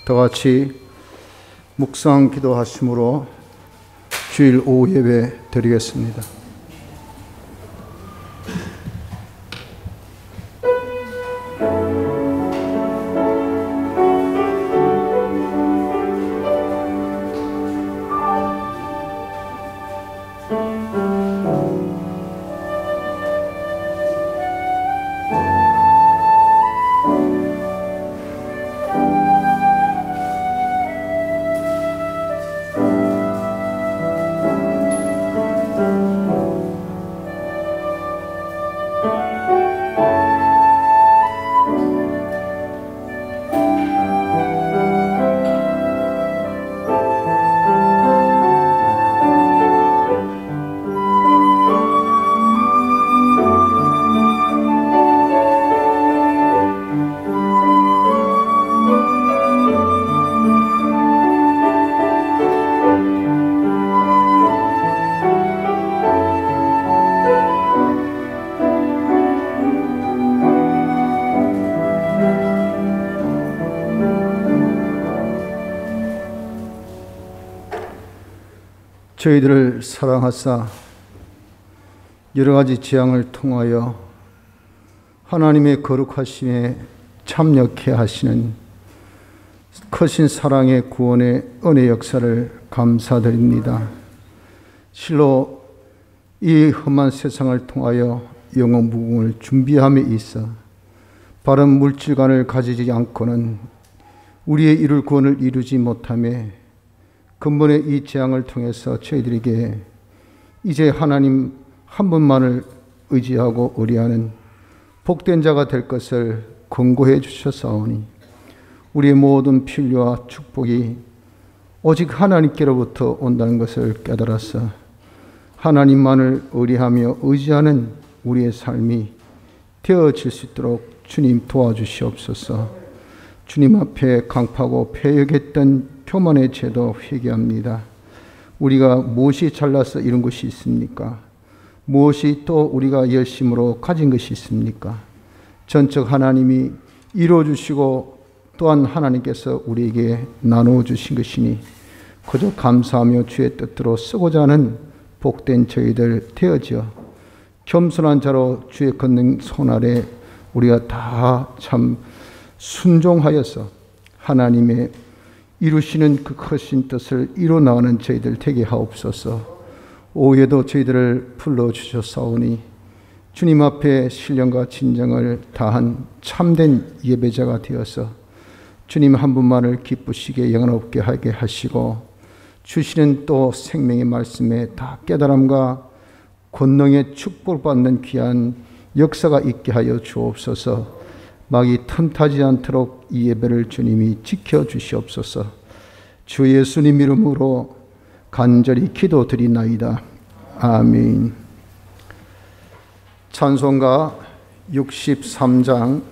다 같이 묵상 기도하심으로 주일 오후 예배 드리겠습니다. 저희들을 사랑하사 여러 가지 재앙을 통하여 하나님의 거룩하심에 참여케 하시는 크신 사랑의 구원의 은혜 역사를 감사드립니다. 실로 이 험한 세상을 통하여 영원 무궁을 준비함에 있어 바른 물질관을 가지지 않고는 우리의 이룰 구원을 이루지 못하며 근본의 이 재앙을 통해서 저희들에게 이제 하나님 한 분만을 의지하고 의뢰하는 복된 자가 될 것을 권고해 주셨사오니 우리의 모든 필요와 축복이 오직 하나님께로부터 온다는 것을 깨달아서 하나님만을 의뢰하며 의지하는 우리의 삶이 되어질 수 있도록 주님 도와주시옵소서. 주님 앞에 강파하고 패역했던 교만의 죄도 회개합니다. 우리가 무엇이 잘나서 이룬 것이 있습니까? 무엇이 또 우리가 열심으로 가진 것이 있습니까? 전적 하나님이 이루어주시고 또한 하나님께서 우리에게 나누어주신 것이니 그저 감사하며 주의 뜻대로 쓰고자 하는 복된 저희들 되어지어 겸손한 자로 주의 걷는 손 아래 우리가 다 참 순종하여서 하나님의 이루시는 그 크신 뜻을 이뤄 나가는 저희들 되게 하옵소서. 오후에도 저희들을 불러주셨사오니 주님 앞에 신령과 진정을 다한 참된 예배자가 되어서 주님 한 분만을 기쁘시게 영원롭게 하게 하시고 주시는 또 생명의 말씀에 다 깨달음과 권능의 축복을 받는 귀한 역사가 있게 하여 주옵소서. 막이 틈타지 않도록 이 예배를 주님이 지켜주시옵소서. 주 예수님 이름으로 간절히 기도드리나이다. 아멘. 찬송가 63장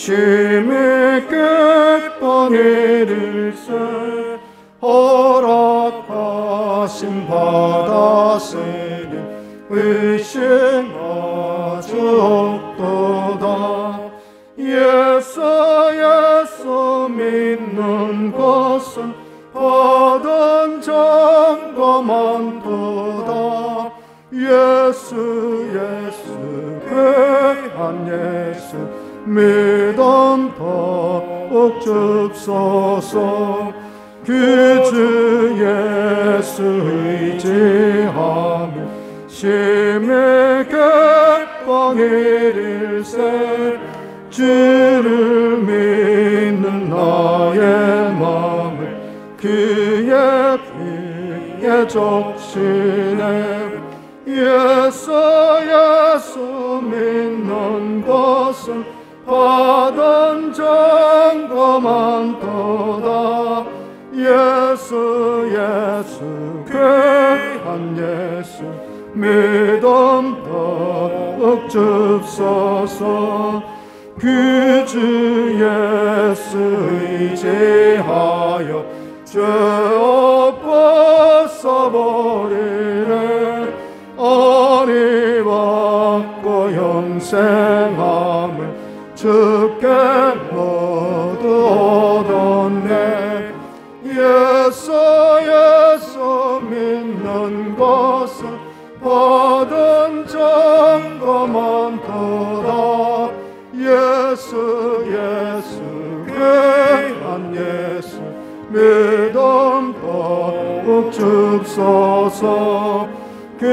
심히 끝방일일세 허락하심 받았으니 의심하지 없도다. 예수 믿는 것은 받은 점검한도다. 예수 귀한 예수 믿음 더욱 줍소서. 그 주 예수 의지하며 심히 객방일일세 주를 믿는 나의 마음을 그의 피에 적시네. 예수 믿는 것은 받은 점검한도다. 예수 귀한 예수 믿음 더욱 줍소서. 그 주 예수 의지하여 죄 없고 써버리네. 아니 받고 영생함을 주께 모두 얻었네. 예수 믿는 것은 받은 증거 많도다. 예수 귀한 예수 믿음 더욱 줍소서. 그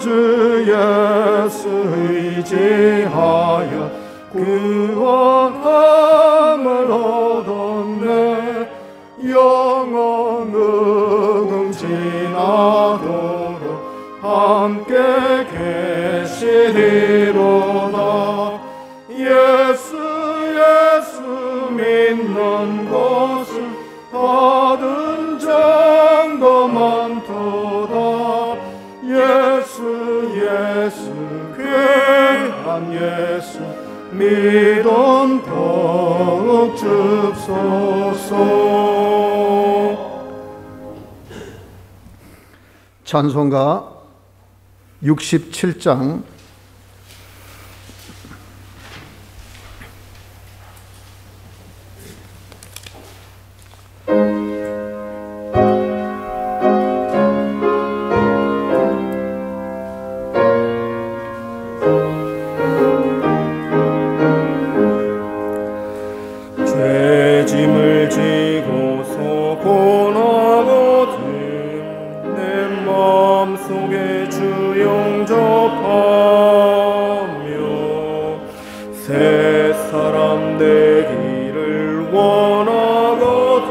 주 예수 의지하여 구원함을 얻었네. 영원은 지나도록 함께 계시리로다. 예수 믿는 것은 받은 증거 많도다. 예수 귀한 예수 믿음 더욱 줍소서. 찬송가 67장 죄짐을 지고서 고나거든 내 마음속에 주 영접하며 새 사람 되기를 원하거든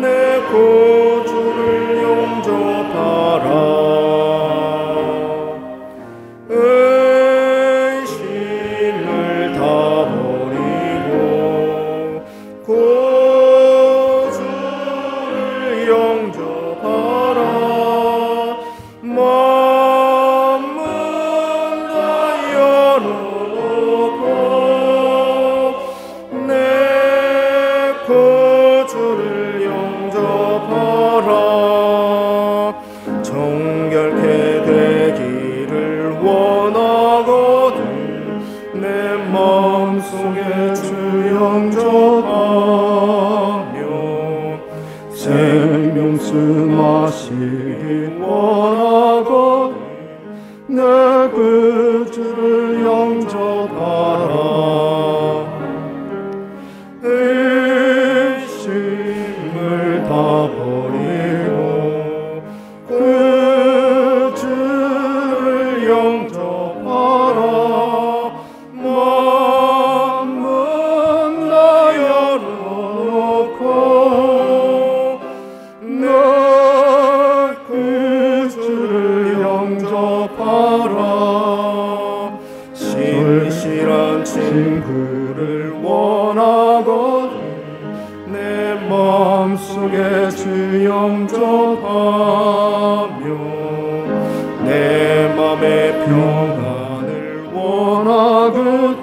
내 구주를 영접하라. 의심을 다 버리고 구주를 영접하라. 마음은 다 열어놓고 내 구주를 영접하라. 정결케 되기를 원하거든 내 마음속에 주 영접하며 생명수 마시기 원하거든 내 구주를 영접하라. 의심을 다 버리고 구주를 영접하라. 마음은 다 열어놓고 내 구주를 영접하라. 신실한 친구를 원하거든 내 마음속에 주 영접하며 내 맘의 평안을 원하거든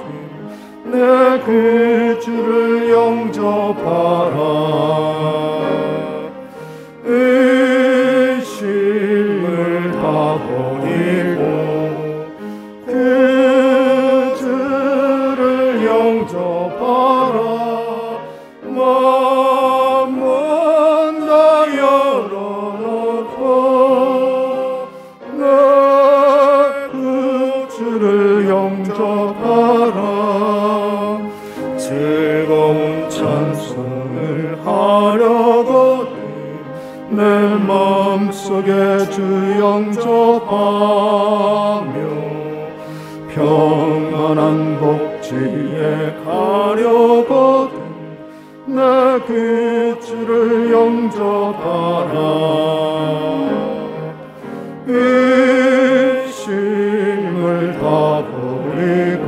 내 구주를 영접하라. 의심을 다 버리고 구주를 영접하라. 마음은 다 열어놓고 내 구주를 영접하라. 즐거운 찬송을 하려거든 내 마음속에 주 영접하며 평안한 복지에 가려거든 내 구주를 영접하라. 의심을 다 버리고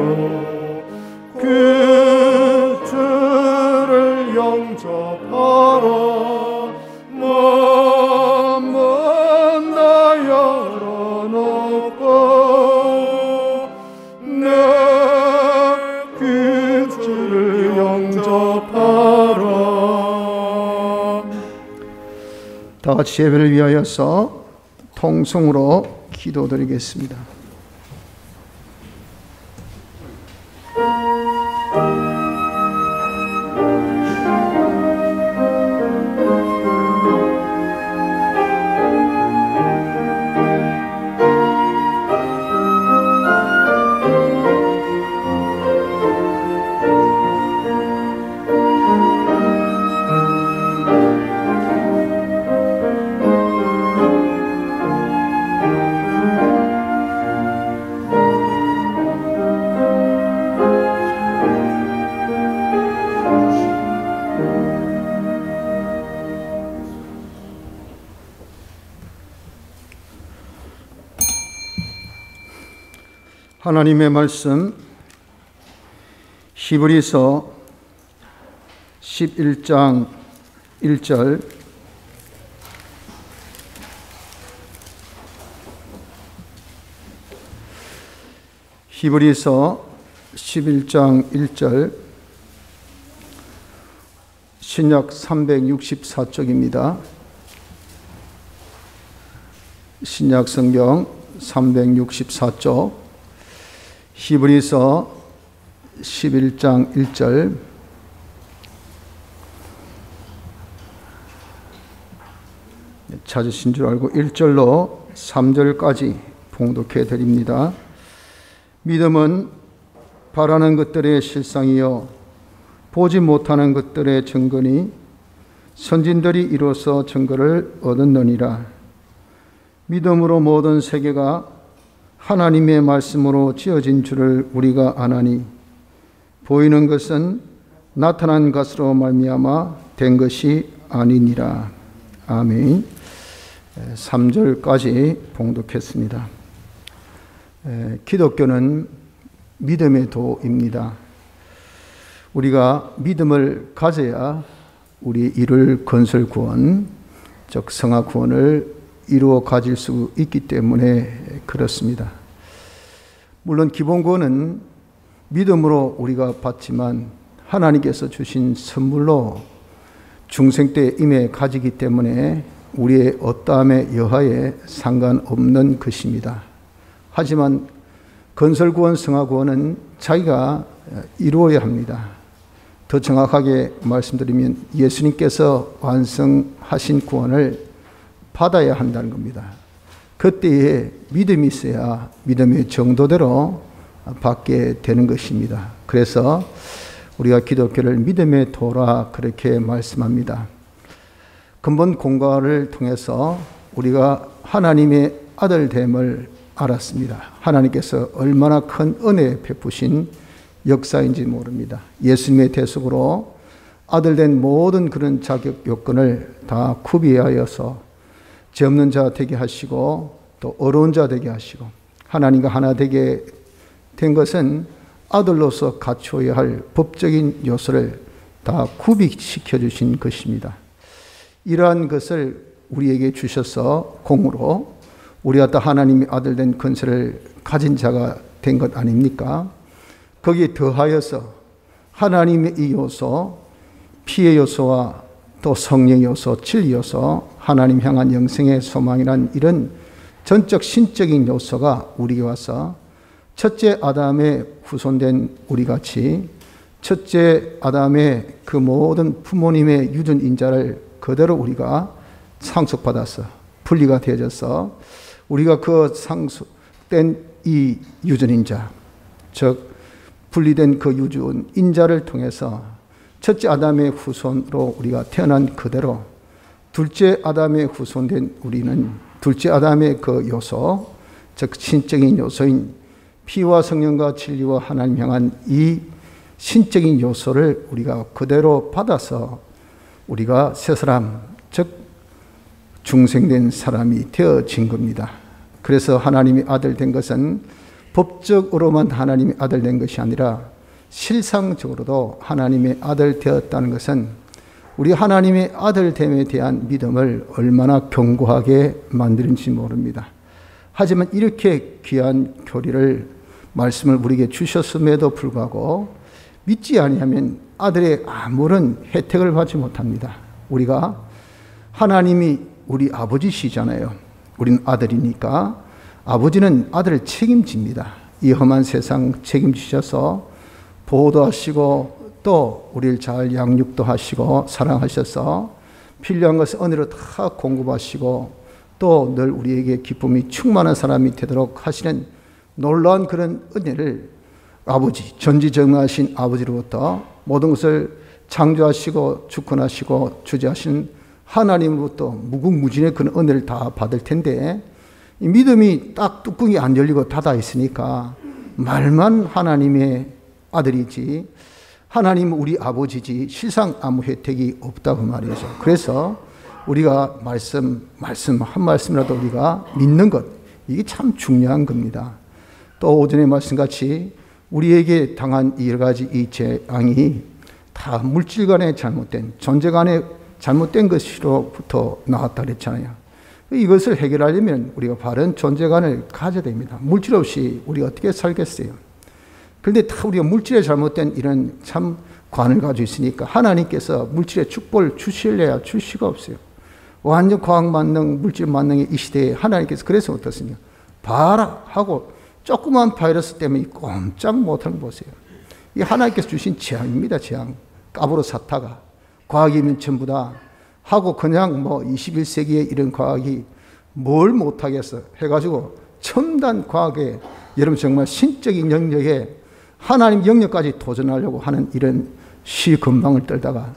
구주를 영접하라. 마음은 다 열어놓고 다 같이 예배를 위하여서 통성으로 기도드리겠습니다. 하나님의 말씀 히브리서 11장 1절 히브리서 11장 1절 신약 364쪽입니다. 신약 성경 364쪽 히브리서 11장 1절 찾으신 줄 알고 1절로 3절까지 봉독해 드립니다. 믿음은 바라는 것들의 실상이요 보지 못하는 것들의 증거니 선진들이 이로써 증거를 얻었느니라. 믿음으로 모든 세계가 하나님의 말씀으로 지어진 줄을 우리가 아나니 보이는 것은 나타난 것으로 말미암아 된 것이 아니니라. 아멘. 3절까지 봉독했습니다. 기독교는 믿음의 도입니다. 우리가 믿음을 가져야 우리 이룰 건설 구원, 즉 성화 구원을 이루어 가질 수 있기 때문에 그렇습니다. 물론 기본 구원은 믿음으로 우리가 받지만 하나님께서 주신 선물로 중생 때 임해 가지기 때문에 우리의 어떠함에 여하에 상관없는 것입니다. 하지만 건설 구원, 성화 구원은 자기가 이루어야 합니다. 더 정확하게 말씀드리면 예수님께서 완성하신 구원을 받아야 한다는 겁니다. 그때에 믿음이 있어야 믿음의 정도대로 받게 되는 것입니다. 그래서 우리가 기독교를 믿음의 도라 그렇게 말씀합니다. 근본 공과를 통해서 우리가 하나님의 아들됨을 알았습니다. 하나님께서 얼마나 큰 은혜 베푸신 역사인지 모릅니다. 예수님의 대속으로 아들된 모든 그런 자격 요건을 다 구비하여서 죄 없는 자 되게 하시고 또 어려운 자 되게 하시고 하나님과 하나 되게 된 것은 아들로서 갖추어야 할 법적인 요소를 다 구비시켜 주신 것입니다. 이러한 것을 우리에게 주셔서 공으로 우리가 다 하나님의 아들 된 권세를 가진 자가 된 것 아닙니까? 거기에 더하여서 하나님의 이 요소, 피의 요소와 또 성령의 요소, 진리 요소, 하나님 향한 영생의 소망이란 이런 전적 신적인 요소가 우리에게 와서 첫째 아담의 후손된 우리같이 첫째 아담의 그 모든 부모님의 유전 인자를 그대로 우리가 상속받아서 분리가 되어져서 우리가 그 상속된 이 유전 인자, 즉 분리된 그 유전 인자를 통해서 첫째 아담의 후손으로 우리가 태어난 그대로 둘째 아담의 후손된 우리는 둘째 아담의 그 요소, 즉 신적인 요소인 피와 성령과 진리와 하나님 향한 이 신적인 요소를 우리가 그대로 받아서 우리가 새 사람, 즉 중생된 사람이 되어진 겁니다. 그래서 하나님의 아들 된 것은 법적으로만 하나님의 아들 된 것이 아니라 실상적으로도 하나님의 아들 되었다는 것은 우리 하나님의 아들됨에 대한 믿음을 얼마나 견고하게 만드는지 모릅니다. 하지만 이렇게 귀한 교리를 말씀을 우리에게 주셨음에도 불구하고 믿지 아니하면 아들의 아무런 혜택을 받지 못합니다. 우리가 하나님이 우리 아버지시잖아요. 우리는 아들이니까 아버지는 아들을 책임집니다. 이 험한 세상 책임지셔서 보호도 하시고 또 우리를 잘 양육도 하시고 사랑하셔서 필요한 것을 은혜로 다 공급하시고 또 늘 우리에게 기쁨이 충만한 사람이 되도록 하시는 놀라운 그런 은혜를 아버지, 전지전능하신 아버지로부터 모든 것을 창조하시고 주권하시고 주재하신 하나님으로부터 무궁무진의 그런 은혜를 다 받을 텐데 이 믿음이 딱 뚜껑이 안 열리고 닫아 있으니까 말만 하나님의 아들이지 하나님은 우리 아버지지 실상 아무 혜택이 없다고 말이죠. 그래서 우리가 말씀 한 말씀이라도 우리가 믿는 것 이게 참 중요한 겁니다. 또 오전의 말씀같이 우리에게 당한 여러 가지 이 재앙이 다 물질 간에 잘못된 존재 간에 잘못된 것으로부터 나왔다 그랬잖아요. 이것을 해결하려면 우리가 바른 존재관을 가져야 됩니다. 물질 없이 우리가 어떻게 살겠어요? 그런데 다 우리가 물질에 잘못된 이런 참 관을 가지고 있으니까 하나님께서 물질의 축복을 주실래야 줄 수가 없어요. 완전 과학 만능, 물질 만능의 이 시대에 하나님께서 그래서 어떻습니까? 봐라 하고 조그만 바이러스 때문에 꼼짝 못하는 거 보세요. 이 하나님께서 주신 재앙입니다. 재앙. 까부로 사타가 과학이면 전부 다 하고 그냥 뭐 21세기에 이런 과학이 뭘 못하겠어 해가지고 첨단 과학에 여러분 정말 신적인 영역에 하나님 영역까지 도전하려고 하는 이런 시건방을 떨다가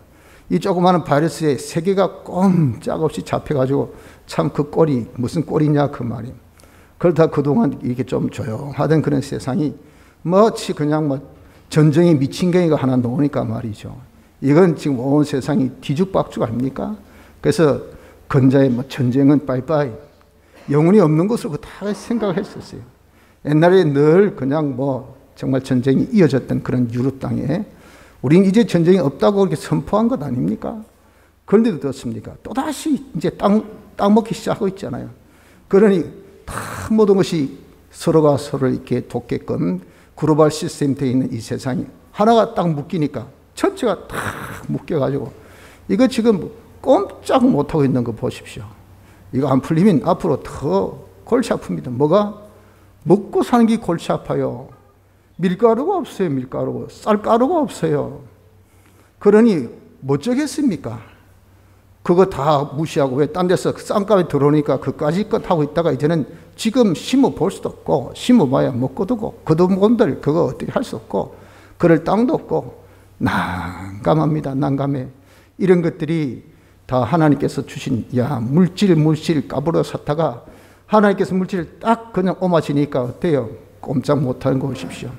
이 조그마한 바이러스에 세계가 꼼짝없이 잡혀가지고 참 그 꼴이 무슨 꼴이냐 그 말이에요. 그러다 그동안 이렇게 좀 조용하던 그런 세상이 마치 그냥 뭐 전쟁에 미친 경이가 하나 나오니까 말이죠. 이건 지금 온 세상이 뒤죽박죽 아닙니까? 그래서 건자의 뭐 전쟁은 빠이빠이 영혼이 없는 것으로 다 생각을 했었어요. 옛날에 늘 그냥 뭐 정말 전쟁이 이어졌던 그런 유럽 땅에 우리는 이제 전쟁이 없다고 그렇게 선포한 것 아닙니까? 그런데도 어떻습니까? 또다시 이제 땅 먹기 시작하고 있잖아요. 그러니 다 모든 것이 서로가 서로를 이렇게 돕게끔 글로벌 시스템 되어 있는 이 세상이 하나가 딱 묶이니까 전체가 다 묶여가지고 이거 지금 꼼짝 못하고 있는 거 보십시오. 이거 안 풀리면 앞으로 더 골치 아픕니다. 뭐가? 먹고 사는 게 골치 아파요. 밀가루가 없어요. 밀가루. 쌀가루가 없어요. 그러니 뭐 어쩌겠습니까? 그거 다 무시하고 왜 딴 데서 싼값에 들어오니까 그까지 것 하고 있다가 이제는 지금 심어 볼 수도 없고 심어봐야 못 거두고 거두건들 그거 어떻게 할 수 없고 그럴 땅도 없고 난감합니다. 난감해. 이런 것들이 다 하나님께서 주신 물질 까불어 샀다가 하나님께서 물질을 딱 그냥 오마시니까 어때요? 꼼짝 못하는 거 보십시오.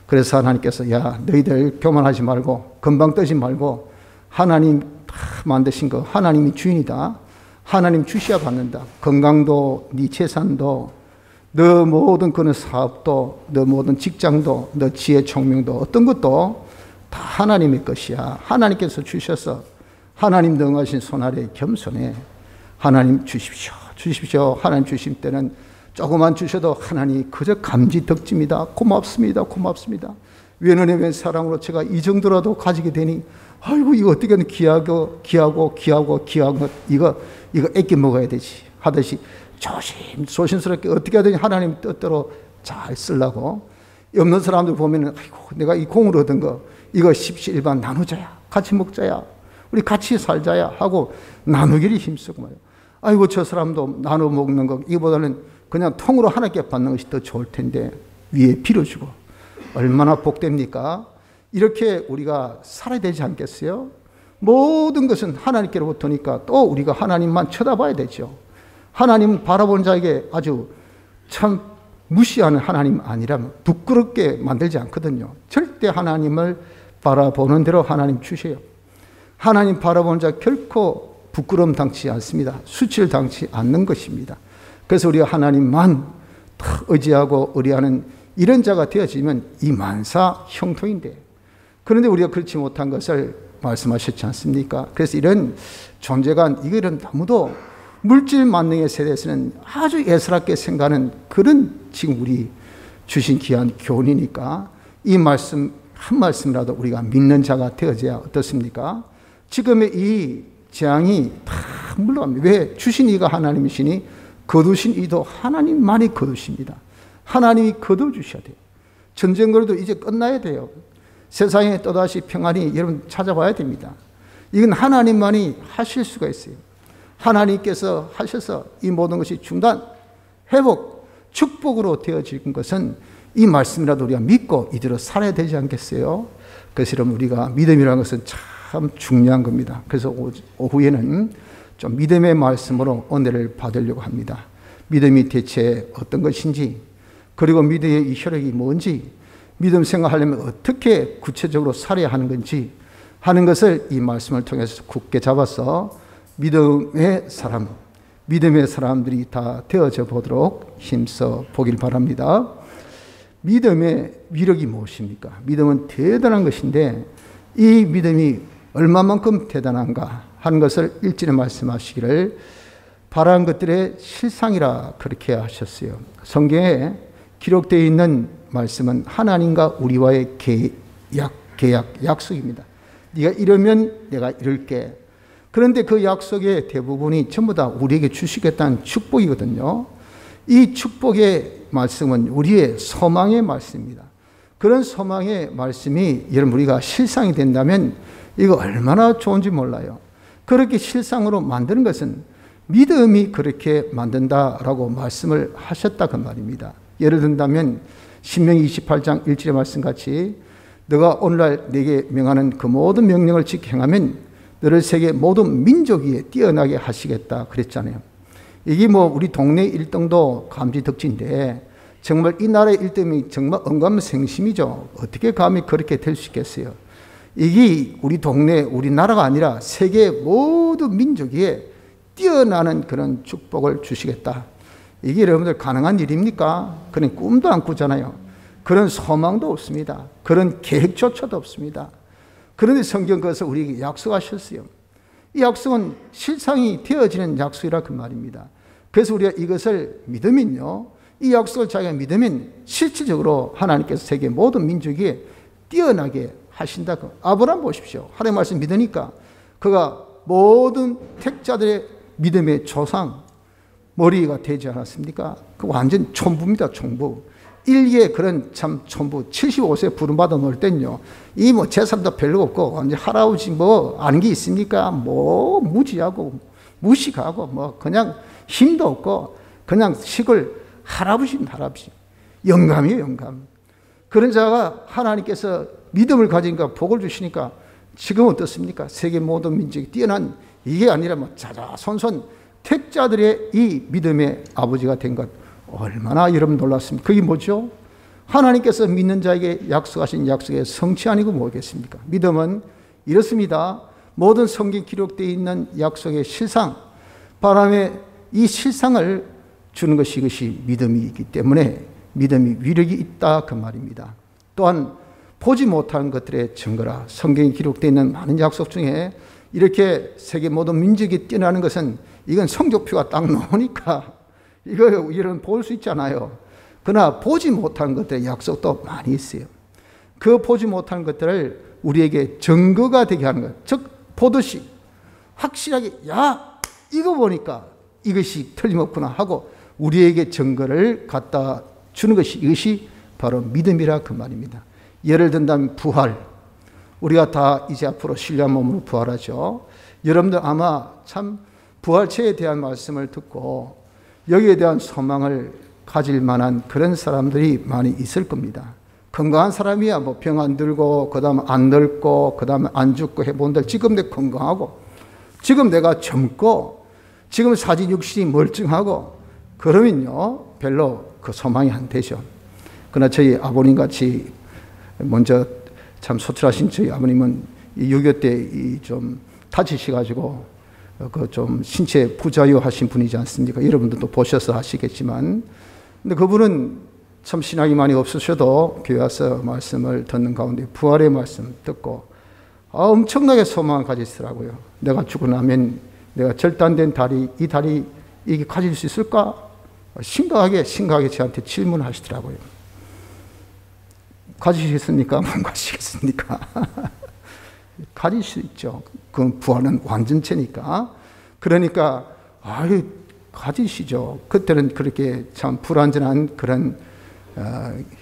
그래서 하나님께서 너희들 교만하지 말고 금방 떠지 말고 하나님 다 만드신 거 하나님이 주인이다. 하나님 주셔야 받는다. 건강도 네 재산도 너 모든 그런 사업도 너 모든 직장도 너 지혜 총명도 어떤 것도 다 하나님의 것이야. 하나님께서 주셔서 하나님 능하신 손 아래 겸손해. 하나님 주십시오. 주십시오. 하나님 주실 때는 조금만 주셔도 하나님 그저 감지 덕집니다. 고맙습니다. 고맙습니다. 웬 은혜 웬 사랑으로 제가 이 정도라도 가지게 되니 아이고 이거 어떻게 귀한 것 이거 애껴 먹어야 되지 하듯이 조심스럽게 어떻게 하든지 하나님 뜻대로 잘 쓰려고 없는 사람들 보면은 아이고 내가 이 공을 얻은 거 이거 십시일반 나누자야 같이 먹자야 우리 같이 살자야 하고 나누기를 힘쓰고 말이야. 아이고 저 사람도 나눠 먹는 거 이보다는 그냥 통으로 하나께 받는 것이 더 좋을 텐데 위에 빌어주고 얼마나 복됩니까? 이렇게 우리가 살아야 되지 않겠어요? 모든 것은 하나님께로부터니까 또 우리가 하나님만 쳐다봐야 되죠. 하나님 바라보는 자에게 아주 참 무시하는 하나님 아니라면 부끄럽게 만들지 않거든요. 절대 하나님을 바라보는 대로 하나님 주세요. 하나님 바라보는 자 결코 부끄러움 당치 않습니다. 수치를 당치 않는 것입니다. 그래서 우리가 하나님만 의지하고 의뢰하는 이런 자가 되어지면 이 만사 형통인데 그런데 우리가 그렇지 못한 것을 말씀하셨지 않습니까? 그래서 이런 존재감 이런 너무도 물질 만능의 세대에서는 아주 예스럽게 생각하는 그런 지금 우리 주신 귀한 교훈이니까 이 말씀 한 말씀이라도 우리가 믿는 자가 되어져야 어떻습니까? 지금의 이 재앙이 다 물러갑니다. 왜? 주신 이가 하나님이시니 거두신 이도 하나님만이 거두십니다. 하나님이 거두주셔야 돼요. 전쟁 거라도 이제 끝나야 돼요. 세상에 또다시 평안이 여러분 찾아와야 됩니다. 이건 하나님만이 하실 수가 있어요. 하나님께서 하셔서 이 모든 것이 중단, 회복, 축복으로 되어진 것은 이 말씀이라도 우리가 믿고 이대로 살아야 되지 않겠어요? 그래서 여러분 우리가 믿음이라는 것은 참 중요한 겁니다. 그래서 오후에는 좀 믿음의 말씀으로 은혜를 받으려고 합니다. 믿음이 대체 어떤 것인지, 그리고 믿음의 이 혈액이 뭔지, 믿음 생활하려면 어떻게 구체적으로 살아야 하는 건지 하는 것을 이 말씀을 통해서 굳게 잡아서 믿음의 사람, 믿음의 사람들이 다 되어져 보도록 힘써 보길 바랍니다. 믿음의 위력이 무엇입니까? 믿음은 대단한 것인데 이 믿음이 얼마만큼 대단한가 하는 것을 일절에 말씀하시기를 바라는 것들의 실상이라 그렇게 하셨어요. 성경에 기록되어 있는 말씀은 하나님과 우리와의 계약, 약속입니다. 네가 이러면 내가 이럴게. 그런데 그 약속의 대부분이 전부 다 우리에게 주시겠다는 축복이거든요. 이 축복의 말씀은 우리의 소망의 말씀입니다. 그런 소망의 말씀이 여러분 우리가 실상이 된다면 이거 얼마나 좋은지 몰라요. 그렇게 실상으로 만드는 것은 믿음이 그렇게 만든다라고 말씀을 하셨다 그 말입니다. 예를 든다면 신명기 28장 1절의 말씀같이 너가 오늘날 내게 명하는 그 모든 명령을 지켜 행하면 너를 세계 모든 민족 위에 뛰어나게 하시겠다 그랬잖아요. 이게 뭐 우리 동네 1등도 감지덕지인데 정말 이 나라의 1등이 정말 언감생심이죠. 어떻게 감히 그렇게 될 수 있겠어요? 이게 우리 동네, 우리나라가 아니라 세계 모든 민족 위에 뛰어나는 그런 축복을 주시겠다. 이게 여러분들 가능한 일입니까? 그런 꿈도 안 꾸잖아요. 그런 소망도 없습니다. 그런 계획조차도 없습니다. 그런데 성경 그것을 우리에게 약속하셨어요. 이 약속은 실상이 되어지는 약속이라 그 말입니다. 그래서 우리가 이것을 믿으면요, 이 약속을 자기가 믿으면 실질적으로 하나님께서 세계 모든 민족에 뛰어나게 하신다. 아브라함 보십시오. 하나님 말씀 믿으니까 그가 모든 택자들의 믿음의 조상, 머리가 되지 않았습니까? 그 완전 촌부입니다. 촌부. 일기에 그런 참 촌부 75세 부름받아 놓을 땐요, 이 뭐 재산도 별로 없고 완전 할아버지 뭐 아는 게 있습니까? 뭐 무지하고 무식하고 뭐 그냥 힘도 없고 그냥 시골 할아버지입니다. 할아버지. 영감이에요. 영감. 그런 자가 하나님께서 믿음을 가지니까 복을 주시니까 지금 어떻습니까? 세계 모든 민족이 뛰어난, 이게 아니라 뭐 자자손손 택자들의 이 믿음의 아버지가 된 것, 얼마나 여러분 놀랐습니까? 그게 뭐죠? 하나님께서 믿는 자에게 약속하신 약속의 성취 아니고 뭐겠습니까? 믿음은 이렇습니다. 모든 성경 기록되어 있는 약속의 실상, 바람에 이 실상을 주는 것이 이것이 믿음이기 때문에 믿음이 위력이 있다 그 말입니다. 또한 보지 못한 것들의 증거라. 성경에 기록되어 있는 많은 약속 중에 이렇게 세계 모든 민족이 뛰어나는 것은 이건 성적표가 딱 나오니까 이거 이런 볼 수 있잖아요. 그러나 보지 못한 것들의 약속도 많이 있어요. 그 보지 못한 것들을 우리에게 증거가 되게 하는 것. 즉 보듯이 확실하게 야 이거 보니까 이것이 틀림없구나 하고 우리에게 증거를 갖다 주는 것이, 이것이 바로 믿음이라 그 말입니다. 예를 든다면 부활. 우리가 다 이제 앞으로 신령한 몸으로 부활하죠. 여러분들 아마 참 부활체에 대한 말씀을 듣고 여기에 대한 소망을 가질 만한 그런 사람들이 많이 있을 겁니다. 건강한 사람이야 뭐 병 안 들고 그다음에 안 늙고 그다음에 안 죽고 해본들 지금 내가 건강하고 지금 내가 젊고 지금 사지 육신이 멀쩡하고 그러면요 별로 그 소망이 안 되죠. 그러나 저희 아버님 같이 먼저 참 소출하신 저희 아버님은 6.25 때 좀 다치셔가지고 그 좀 신체 부자유하신 분이지 않습니까? 여러분들도 보셔서 아시겠지만, 근데 그분은 참 신앙이 많이 없으셔도 교회 와서 말씀을 듣는 가운데 부활의 말씀 듣고 엄청나게 소망을 가지시더라고요. 내가 죽고 나면 내가 절단된 다리, 이 다리 이게 가질 수 있을까? 심각하게 저한테 질문하시더라고요. 가지시겠습니까? 못 가시겠습니까? 가질 수 있죠. 그건 부활은 완전체니까. 그러니까 아유 가지시죠. 그때는 그렇게 참 불완전한 그런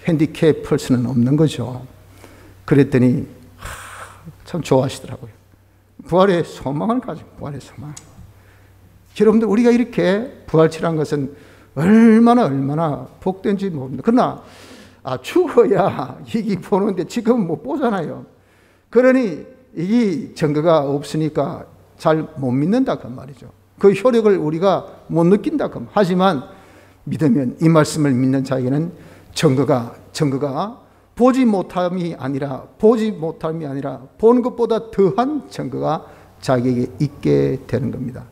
핸디캡 퍼슨은 없는 거죠. 그랬더니 참 좋아하시더라고요. 부활의 소망을 가지고, 부활의 소망. 여러분들, 우리가 이렇게 부활체란 것은 얼마나 복된지 모릅니다. 그러나 죽어야 이게 보는데 지금은 못 보잖아요. 그러니 이 증거가 없으니까 잘 못 믿는다 그 말이죠. 그 효력을 우리가 못 느낀다 그 말. 하지만 믿으면, 이 말씀을 믿는 자에게는 증거가 보지 못함이 아니라 보는 것보다 더한 증거가 자기에게 있게 되는 겁니다.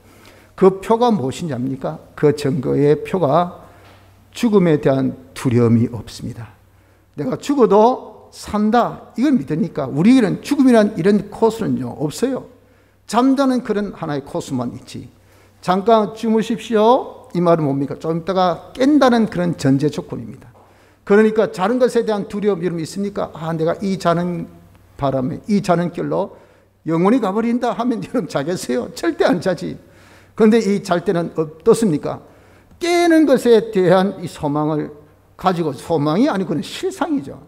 그 표가 무엇인지 압니까? 그 증거의 표가 죽음에 대한 두려움이 없습니다. 내가 죽어도 산다, 이걸 믿으니까 우리에게는 죽음이란 이런 코스는요 없어요. 잠자는 그런 하나의 코스만 있지. 잠깐 주무십시오, 이 말은 뭡니까? 좀 있다가 깬다는 그런 전제 조건입니다. 그러니까 자는 것에 대한 두려움 이런 게 있습니까? 내가 이 자는 바람에, 이 자는 길로 영원히 가버린다 하면 여러분 자겠어요? 절대 안 자지. 그런데 이 잘 때는 어떻습니까? 깨는 것에 대한 이 소망을 가지고, 소망이 아니고 그건 실상이죠.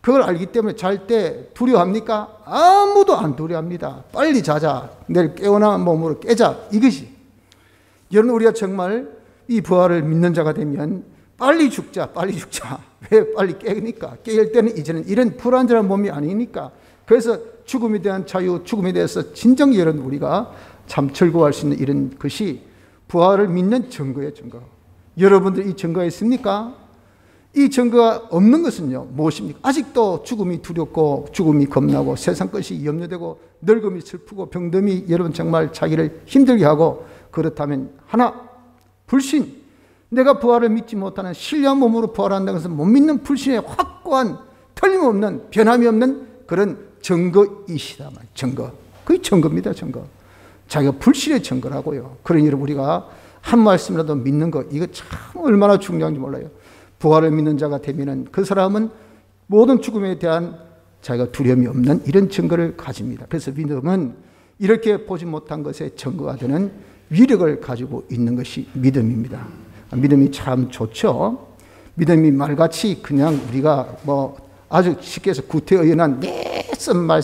그걸 알기 때문에 잘 때 두려워합니까? 아무도 안 두려워합니다. 빨리 자자, 내일 깨어난 몸으로 깨자, 이것이. 여러분, 우리가 정말 이 부활을 믿는 자가 되면 빨리 죽자. 왜 빨리 깨니까? 깨일 때는 이제는 이런 불완전한 몸이 아니니까. 그래서 죽음에 대한 자유, 죽음에 대해서 진정 여러분 우리가 참 즐거워할 수 있는 이런 것이 부활을 믿는 증거예요, 증거. 여러분들 이 증거가 있습니까? 이 증거가 없는 것은요, 무엇입니까? 아직도 죽음이 두렵고, 죽음이 겁나고, 세상 것이 염려되고, 늙음이 슬프고, 병듦이 여러분 정말 자기를 힘들게 하고, 그렇다면 하나, 불신. 내가 부활을 믿지 못하는, 신령한 몸으로 부활한다는 것은 못 믿는 불신의 확고한, 틀림없는, 변함이 없는 그런 증거이시다. 증거. 그게 증거입니다, 증거. 자기가 불신의 증거라고요. 그러니 여러분, 우리가 한 말씀이라도 믿는 것, 이거 참 얼마나 중요한지 몰라요. 부활을 믿는 자가 되면은 그 사람은 모든 죽음에 대한 자기가 두려움이 없는 이런 증거를 가집니다. 그래서 믿음은 이렇게 보지 못한 것에 증거가 되는 위력을 가지고 있는 것이 믿음입니다. 믿음이 참 좋죠. 믿음이 말같이 그냥 우리가 아주 쉽게 해서 구태의연한 쓴 말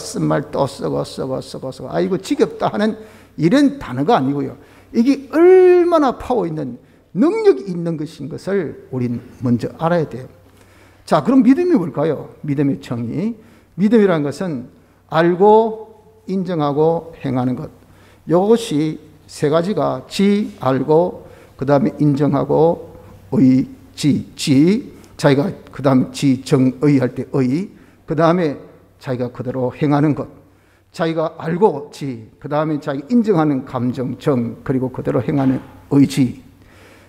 또 쓰고 아이고 지겹다 하는 이런 단어가 아니고요. 이게 얼마나 파워 있는, 능력이 있는 것인 것을 우리는 먼저 알아야 돼요. 자, 그럼 믿음이 뭘까요? 믿음의 정의. 믿음이라는 것은 알고 인정하고 행하는 것. 이것이 세 가지가 알고, 그 다음에 인정하고, 자기가 그 다음에 정의 할 때 그 다음에 자기가 그대로 행하는 것. 자기가 알고 그 다음에 자기가 인정하는 감정, 그리고 그대로 행하는 의지.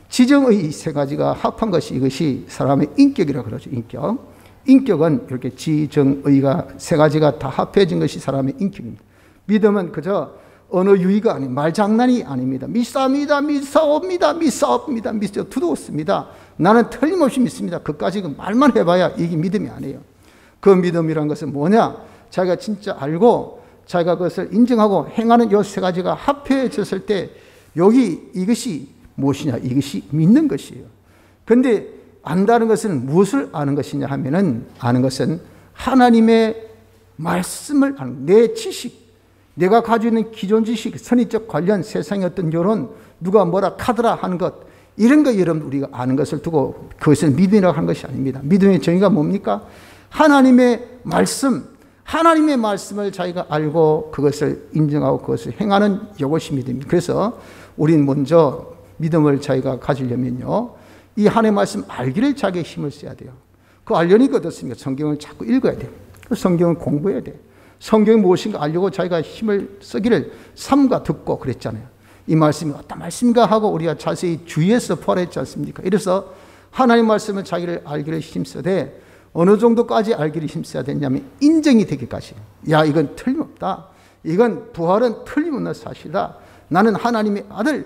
지정의 세 가지가 합한 것이, 이것이 사람의 인격이라고 그러죠. 인격은 이렇게 지정의가 세 가지가 다 합해진 것이 사람의 인격입니다. 믿음은 그저 언어 유희가 아닌, 말장난이 아닙니다. 믿사옵니다. 두드웠습니다. 나는 틀림없이 믿습니다. 그까지 말만 해봐야 이게 믿음이 아니에요. 그 믿음이란 것은 뭐냐? 자기가 진짜 알고 자기가 그것을 인정하고 행하는 이 세 가지가 합해졌을 때 이것이 무엇이냐? 이것이 믿는 것이에요. 그런데 안다는 것은 무엇을 아는 것이냐 하면은, 아는 것은 하나님의 말씀을 아는, 내 지식, 내가 가지고 있는 기존 지식, 선의적 관련, 세상의 어떤 여론, 누가 뭐라 카더라 하는 것, 이런 거 여러분 우리가 아는 것을 두고 그것을 믿음이라고 하는 것이 아닙니다. 믿음의 정의가 뭡니까? 하나님의 말씀을 자기가 알고 그것을 인정하고 그것을 행하는 이것이 믿음입니다. 그래서 우리는 먼저 믿음을 자기가 가지려면요, 이 하나님의 말씀 알기를 자기의 힘을 써야 돼요. 그 알려니까 어떻습니까? 성경을 자꾸 읽어야 돼요. 그 성경을 공부해야 돼요. 성경이 무엇인가 알려고 자기가 힘을 쓰기를 삼가 듣고 그랬잖아요. 이 말씀이 어떤 말씀인가 하고 우리가 자세히 주의해서 포함했지 않습니까? 이래서 하나님 말씀을 자기를 알기를 힘쓰되, 어느 정도까지 알기를 힘써야 되냐면 인정이 되기까지. 야, 이건 틀림없다. 이건 부활은 틀림없는 사실이다. 나는 하나님의 아들,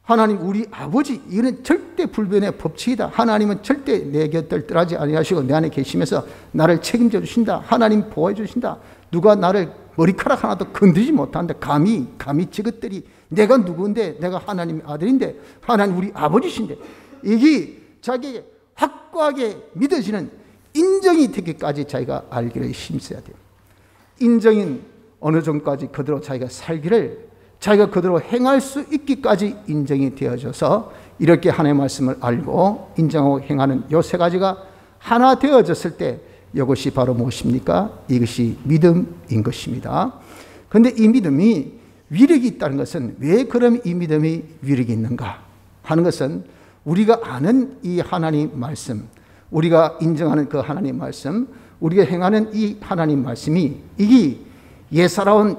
하나님 우리 아버지, 이건 절대 불변의 법칙이다. 하나님은 절대 내 곁을 떠나지 아니하시고 내 안에 계시면서 나를 책임져 주신다. 하나님 보호해 주신다. 누가 나를 머리카락 하나도 건드리지 못하는데 감히 저것들이 내가 누구인데, 내가 하나님의 아들인데, 하나님 우리 아버지신데, 이게 자기에게 확고하게 믿어지는 인정이 되기까지 자기가 알기를 힘써야 돼요. 인정인 어느 정도까지 그대로 자기가 살기를, 자기가 그대로 행할 수 있기까지 인정이 되어져서 이렇게 하나님의 말씀을 알고 인정하고 행하는 요 세 가지가 하나 되어졌을 때 이것이 바로 무엇입니까? 이것이 믿음인 것입니다. 그런데 이 믿음이 위력이 있다는 것은, 왜 그럼 이 믿음이 위력이 있는가 하는 것은, 우리가 아는 이 하나님 말씀, 우리가 인정하는 그 하나님 말씀, 우리가 행하는 이 하나님 말씀이, 이게 예사로운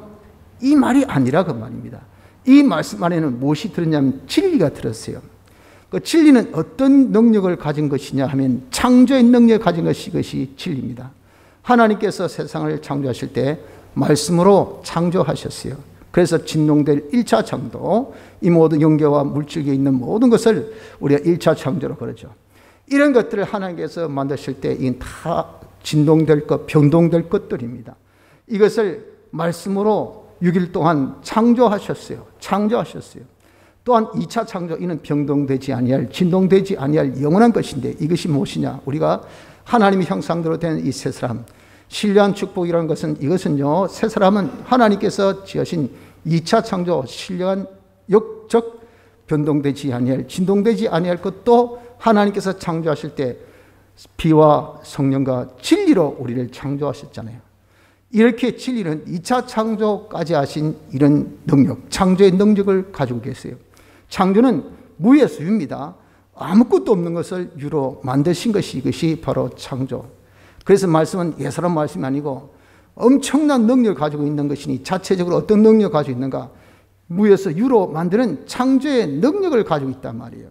이 말이 아니라 그 말입니다. 이 말씀 안에는 무엇이 들었냐면 진리가 들었어요. 그 진리는 어떤 능력을 가진 것이냐 하면 창조의 능력을 가진 것이, 이것이 진리입니다. 하나님께서 세상을 창조하실 때 말씀으로 창조하셨어요. 그래서 진동될 1차 창조, 이 모든 영계와 물질에 있는 모든 것을 우리가 1차 창조로 그러죠. 이런 것들을 하나님께서 만드실 때 이 다 진동될 것, 변동될 것들입니다. 이것을 말씀으로 6일 동안 창조하셨어요. 또한 2차 창조, 이는 변동되지 아니할, 진동되지 아니할 영원한 것인데, 이것이 무엇이냐? 우리가 하나님의 형상대로 된 이 새 사람, 신령한 축복이라는 것은, 이것은요, 새 사람은 하나님께서 지으신 2차 창조, 신령한 역적, 변동되지 아니할, 진동되지 아니할 것도 하나님께서 창조하실 때 피와 성령과 진리로 우리를 창조하셨잖아요. 이렇게 진리는 2차 창조까지 하신 이런 능력, 창조의 능력을 가지고 계세요. 창조는 무에서 유입니다. 아무것도 없는 것을 유로 만드신 것이, 이것이 바로 창조. 그래서 말씀은 예사로운 말씀이 아니고 엄청난 능력을 가지고 있는 것이니, 자체적으로 어떤 능력을 가지고 있는가? 무에서 유로 만드는 창조의 능력을 가지고 있단 말이에요.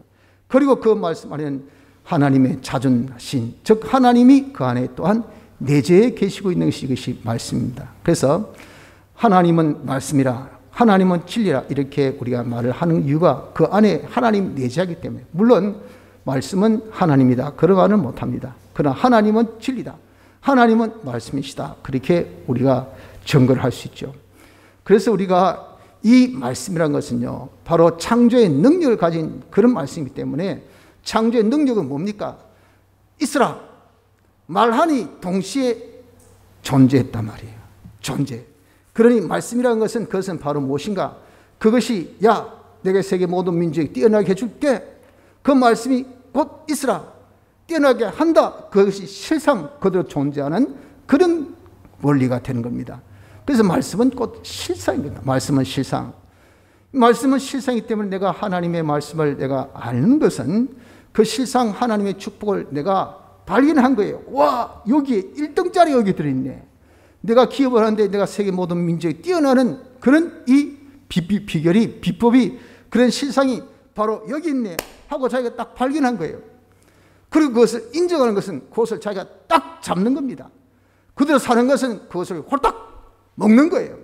그리고 그 말씀 안에는 하나님의 자존신, 즉 하나님이 그 안에 또한 내재해 계시고 있는 것이, 이것이 말씀입니다. 그래서 하나님은 말씀이라, 하나님은 진리라, 이렇게 우리가 말을 하는 이유가 그 안에 하나님 내재하기 때문에. 물론 말씀은 하나님이다, 그런 말은 못합니다. 그러나 하나님은 진리다, 하나님은 말씀이시다, 그렇게 우리가 증거를 할 수 있죠. 그래서 우리가 이 말씀이라는 것은요, 바로 창조의 능력을 가진 그런 말씀이기 때문에, 창조의 능력은 뭡니까? 있으라, 말하니 동시에 존재했단 말이에요. 존재. 그러니 말씀이라는 것은, 그것은 바로 무엇인가? 그것이, 야, 내가 세계 모든 민족에 뛰어나게 해줄게, 그 말씀이 곧 있으라, 뛰어나게 한다. 그것이 실상 그대로 존재하는 그런 원리가 되는 겁니다. 그래서 말씀은 곧 실상인 겁니다. 말씀은 실상. 말씀은 실상이기 때문에 내가 하나님의 말씀을 내가 아는 것은, 그 실상 하나님의 축복을 내가 발견한 거예요. 와, 여기에 1등짜리 여기 들어있네. 내가 기업을 하는데 내가 세계 모든 민족에 뛰어나는 그런 이 비결이, 비법이, 그런 실상이 바로 여기 있네 하고 자기가 딱 발견한 거예요. 그리고 그것을 인정하는 것은, 그것을 자기가 딱 잡는 겁니다. 그대로 사는 것은 그것을 홀딱 먹는 거예요.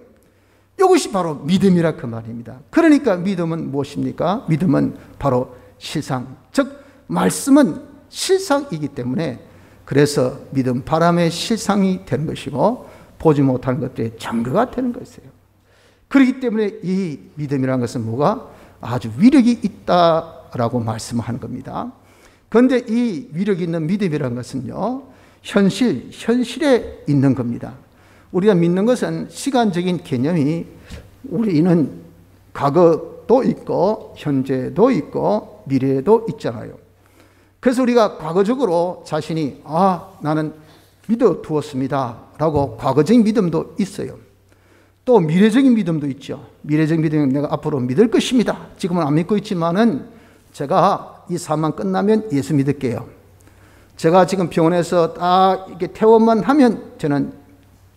이것이 바로 믿음이라 그 말입니다. 그러니까 믿음은 무엇입니까? 믿음은 바로 실상, 즉 말씀은 실상이기 때문에, 그래서 믿음, 바람의 실상이 되는 것이고 보지 못하는 것들의 증거가 되는 것이에요. 그렇기 때문에 이 믿음이라는 것은 뭐가 아주 위력이 있다라고 말씀하는 겁니다. 그런데 이 위력 있는 믿음이라는 것은요, 현실에 있는 겁니다. 우리가 믿는 것은 시간적인 개념이, 우리는 과거도 있고 현재도 있고 미래도 있잖아요. 그래서 우리가 과거적으로 자신이, 나는 믿어두었습니다 라고 과거적인 믿음도 있어요. 또 미래적인 믿음도 있죠. 미래적인 믿음은 내가 앞으로 믿을 것입니다. 지금은 안 믿고 있지만은 제가 이 삶만 끝나면 예수 믿을게요. 제가 지금 병원에서 딱 이렇게 퇴원만 하면 저는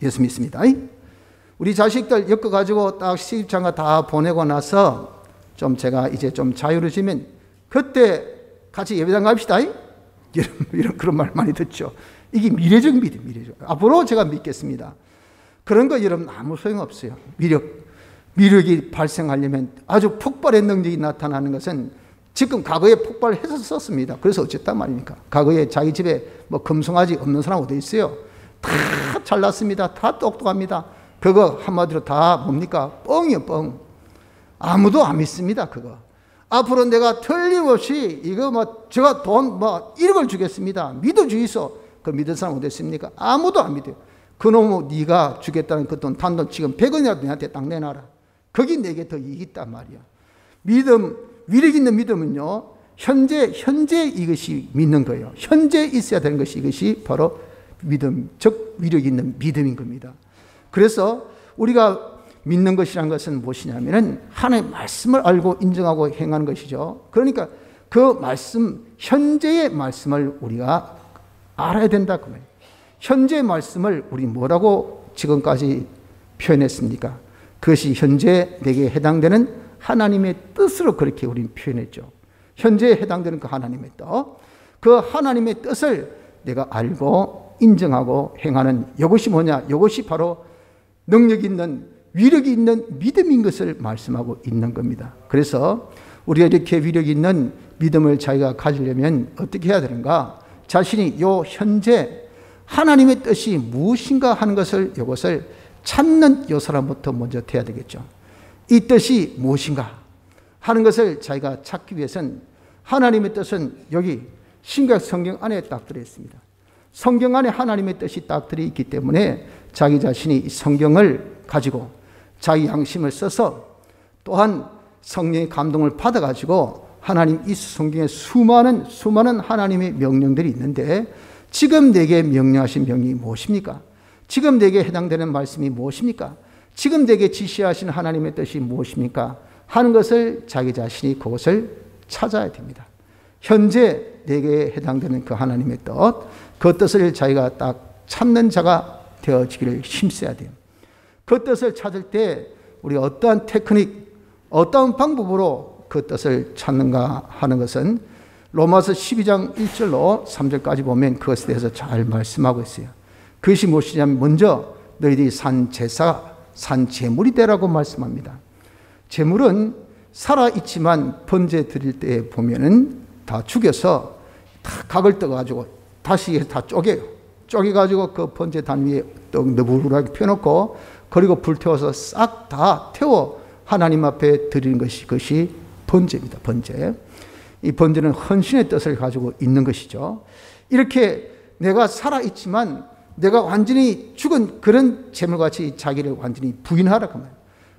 예수 믿습니다. 우리 자식들 엮어가지고 딱 시집장가 다 보내고 나서 좀 제가 이제 좀 자유로워지면 그때 같이 예배당 갑시다. 이런 그런 말 많이 듣죠. 이게 미래적인 믿음, 미래적. 앞으로 제가 믿겠습니다. 그런 거 여러분 아무 소용없어요. 미력이 발생하려면 아주 폭발의 능력이 나타나는 것은 지금 과거에 폭발했었습니다. 그래서 어쨌단 말입니까? 과거에 자기 집에 뭐 금송아지 없는 사람 어디 있어요? 다 잘났습니다. 다 똑똑합니다. 그거 한마디로 다 뭡니까? 뻥이요, 뻥. 아무도 안 믿습니다, 그거. 앞으로 내가 틀림없이 이거 제가 돈 1억을 주겠습니다. 믿어주이소. 그 믿을 사람 어디 있습니까? 아무도 안 믿어요. 그놈의 네가 주겠다는 그 돈, 단돈 지금 100원이라도 내한테 딱 내놔라. 거기 내게 더 이익이 있단 말이야. 믿음, 위력 있는 믿음은요, 현재 이것이 믿는 거예요. 현재 있어야 되는 것이 이것이 바로 믿음, 즉 위력 있는 믿음인 겁니다. 그래서 우리가 믿는 것이란 것은 무엇이냐면은 하나님의 말씀을 알고 인정하고 행하는 것이죠. 그러니까 그 말씀, 현재의 말씀을 우리가 알아야 된다 그 말이에요. 현재의 말씀을 우리 뭐라고 지금까지 표현했습니까? 그것이 현재 내게 해당되는 하나님의 뜻으로 그렇게 우리는 표현했죠. 현재에 해당되는 그 하나님의 뜻, 그 하나님의 뜻을 내가 알고 인정하고 행하는 이것이 뭐냐? 이것이 바로 능력 있는, 위력이 있는 믿음인 것을 말씀하고 있는 겁니다. 그래서 우리가 이렇게 위력 있는 믿음을 자기가 가지려면 어떻게 해야 되는가? 자신이 요 현재 하나님의 뜻이 무엇인가 하는 것을, 이것을 찾는 요 사람부터 먼저 돼야 되겠죠. 이 뜻이 무엇인가 하는 것을 자기가 찾기 위해서는 하나님의 뜻은 여기 신약 성경 안에 딱 들어있습니다. 성경 안에 하나님의 뜻이 딱 들어있기 때문에 자기 자신이 이 성경을 가지고 자기 양심을 써서 또한 성령의 감동을 받아가지고 하나님 이 성경에 수많은 하나님의 명령들이 있는데 지금 내게 명령하신 명령이 무엇입니까? 지금 내게 해당되는 말씀이 무엇입니까? 지금 내게 지시하신 하나님의 뜻이 무엇입니까? 하는 것을 자기 자신이 그것을 찾아야 됩니다. 현재 내게 해당되는 그 하나님의 뜻, 그 뜻을 자기가 딱 찾는 자가 되어지기를 힘써야 돼요. 그 뜻을 찾을 때 우리가 어떠한 테크닉, 어떠한 방법으로 그 뜻을 찾는가 하는 것은 로마서 12장 1절로 3절까지 보면 그것에 대해서 잘 말씀하고 있어요. 그것이 무엇이냐면 먼저 너희들이 산 제사, 산 제물이 되라고 말씀합니다. 제물은 살아있지만 번제 드릴 때 보면은 다 죽여서 다 각을 떠가지고 다시 다 쪼개요. 쪼개가지고 그 번제 단 위에 떡 너부르하게 펴놓고 그리고 불태워서 싹 다 태워 하나님 앞에 드리는 것이 그것이 번제입니다. 번제. 이 번제는 헌신의 뜻을 가지고 있는 것이죠. 이렇게 내가 살아있지만 내가 완전히 죽은 그런 제물같이 자기를 완전히 부인하라 그 말.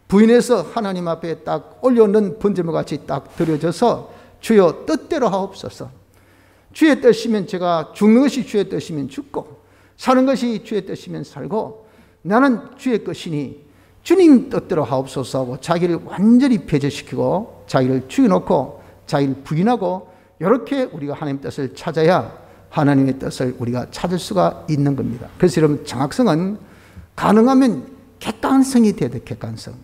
부인해서 하나님 앞에 딱 올려놓는 번제물같이 딱 드려져서 주여 뜻대로 하옵소서. 주의 뜻이면 제가 죽는 것이 주의 뜻이면 죽고 사는 것이 주의 뜻이면 살고 나는 주의 것이니 주님 뜻대로 하옵소서 하고 자기를 완전히 배제시키고 자기를 죽여놓고 자기를 부인하고 이렇게 우리가 하나님의 뜻을 찾아야 하나님의 뜻을 우리가 찾을 수가 있는 겁니다. 그래서 여러분 정확성은 가능하면 객관성이 돼야 돼요. 객관성.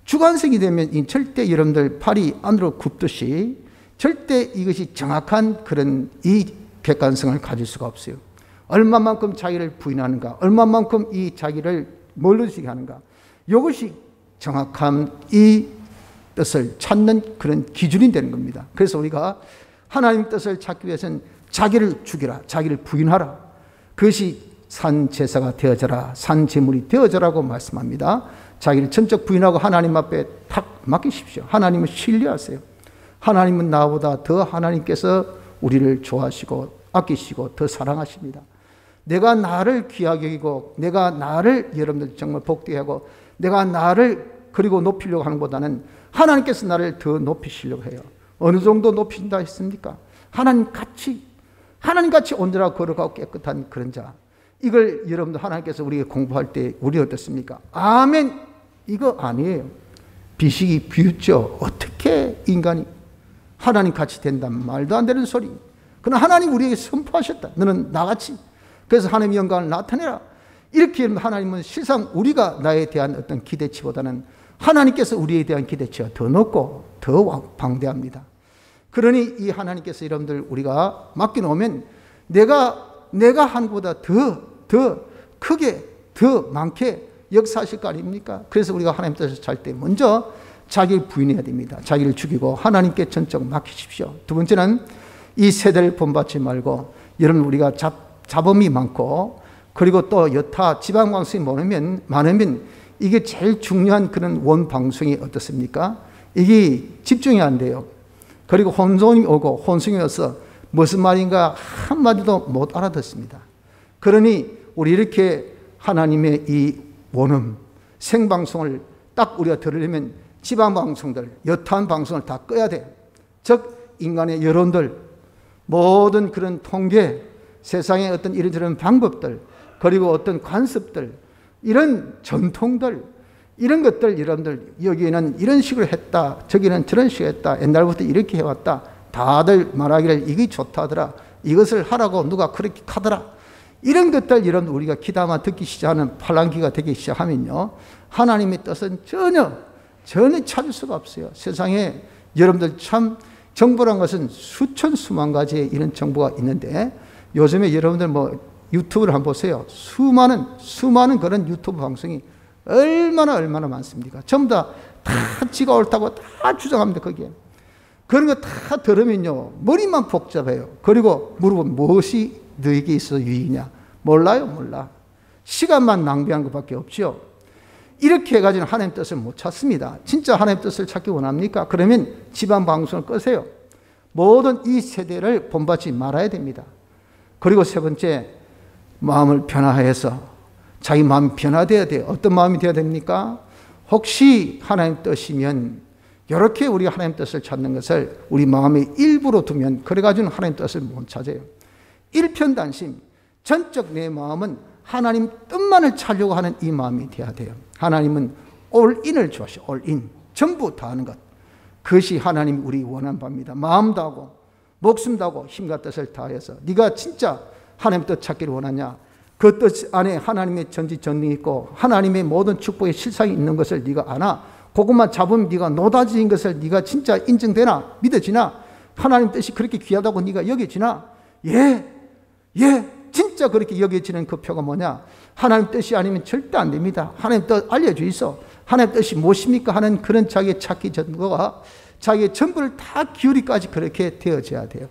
주관성이 되면 절대 여러분들 팔이 안으로 굽듯이 절대 이것이 정확한 그런 이 객관성을 가질 수가 없어요. 얼마만큼 자기를 부인하는가, 얼마만큼 이 자기를 멀어지게 하는가, 이것이 정확한 이 뜻을 찾는 그런 기준이 되는 겁니다. 그래서 우리가 하나님 뜻을 찾기 위해서는 자기를 죽이라, 자기를 부인하라. 그것이 산 제사가 되어져라, 산 제물이 되어져라고 말씀합니다. 자기를 전적 부인하고 하나님 앞에 탁 맡기십시오. 하나님을 신뢰하세요. 하나님은 나보다 더 하나님께서 우리를 좋아하시고 아끼시고 더 사랑하십니다. 내가 나를 귀하게 여기고 내가 나를 여러분들 정말 복되게 하고 내가 나를 그리고 높이려고 하는 것보다는 하나님께서 나를 더 높이시려고 해요. 어느 정도 높이신다 했습니까? 하나님같이 온전하고 거룩하고 깨끗한 그런 자. 이걸 여러분들 하나님께서 우리가 공부할 때 우리 어떻습니까? 아멘. 이거 아니에요. 비식이 비웃죠. 어떻게 인간이 하나님같이 된다면 말도 안 되는 소리. 그러나 하나님 우리에게 선포하셨다. 너는 나같이. 그래서 하나님의 영광을 나타내라. 이렇게 하나님은 실상 우리가 나에 대한 어떤 기대치보다는 하나님께서 우리에 대한 기대치가 더 높고 더 방대합니다. 그러니 이 하나님께서 여러분들 우리가 맡겨놓으면 내가 한 것보다 더 크게 더 많게 역사하실 거 아닙니까? 그래서 우리가 하나님 뜻을 잘 때 먼저 자기를 부인해야 됩니다. 자기를 죽이고 하나님께 전적 맡기십시오. 두 번째는 이 세대를 본받지 말고 여러분 우리가 자범이 많고 그리고 또 여타 지방방송이 많으면 이게 제일 중요한 그런 원 방송이 어떻습니까? 이게 집중이 안 돼요. 그리고 혼선이 오고 혼성이 와서 무슨 말인가 한마디도 못 알아듣습니다. 그러니 우리 이렇게 하나님의 이 원음 생방송을 딱 우리가 들으려면 지방방송들, 여타한 방송을 다 꺼야 돼요. 즉 인간의 여론들, 모든 그런 통계, 세상의 어떤 이런저런 방법들, 그리고 어떤 관습들, 이런 전통들, 이런 것들 여러분들 여기는 이런 식으로 했다, 저기는 저런 식으로 했다, 옛날부터 이렇게 해왔다, 다들 말하기를 이게 좋다더라, 이것을 하라고 누가 그렇게 하더라, 이런 것들 여러분 우리가 귀담아 듣기 시작하는 팔랑귀가 되기 시작하면요, 하나님의 뜻은 전혀 찾을 수가 없어요. 세상에 여러분들 참 정보란 것은 수천 수만 가지의 이런 정보가 있는데, 요즘에 여러분들 뭐 유튜브를 한번 보세요. 수많은 그런 유튜브 방송이 얼마나 많습니까? 전부 다 지가 옳다고 다 주장합니다. 거기에 그런 거 다 들으면요 머리만 복잡해요. 그리고 물어보면 무엇이 너에게 있어 유익이냐? 몰라. 시간만 낭비하는 것밖에 없죠. 이렇게 해가지고는 하나님 뜻을 못 찾습니다. 진짜 하나님 뜻을 찾기 원합니까? 그러면 집안 방송을 끄세요. 모든 이 세대를 본받지 말아야 됩니다. 그리고 세 번째, 마음을 변화해서 자기 마음이 변화되어야 돼요. 어떤 마음이 되어야 됩니까? 혹시 하나님 뜻이면 이렇게 우리가 하나님 뜻을 찾는 것을 우리 마음의 일부로 두면 그래가지고는 하나님 뜻을 못 찾아요. 일편단심, 전적 내 마음은 하나님 뜻만을 찾으려고 하는 이 마음이 되어야 돼요. 하나님은 올인을 좋아하셔. 올인, 전부 다하는 것. 그것이 하나님이 우리 원하는 바입니다. 마음 다하고 목숨 다하고 힘과 뜻을 다해서 네가 진짜 하나님 뜻 찾기를 원하냐? 그 뜻 안에 하나님의 전지전능이 있고 하나님의 모든 축복의 실상이 있는 것을 네가 아나? 그것만 잡으면 네가 노다지인 것을 네가 진짜 인정되나? 믿어지나? 하나님 뜻이 그렇게 귀하다고 네가 여겨지나? 예, 진짜 그렇게 여겨지는 그 표가 뭐냐? 하나님 뜻이 아니면 절대 안 됩니다. 하나님 뜻 알려주이소. 하나님 뜻이 무엇입니까? 하는 그런 자기의 찾기 전거가 자기의 전부를 다 기울이까지 그렇게 되어져야 돼요.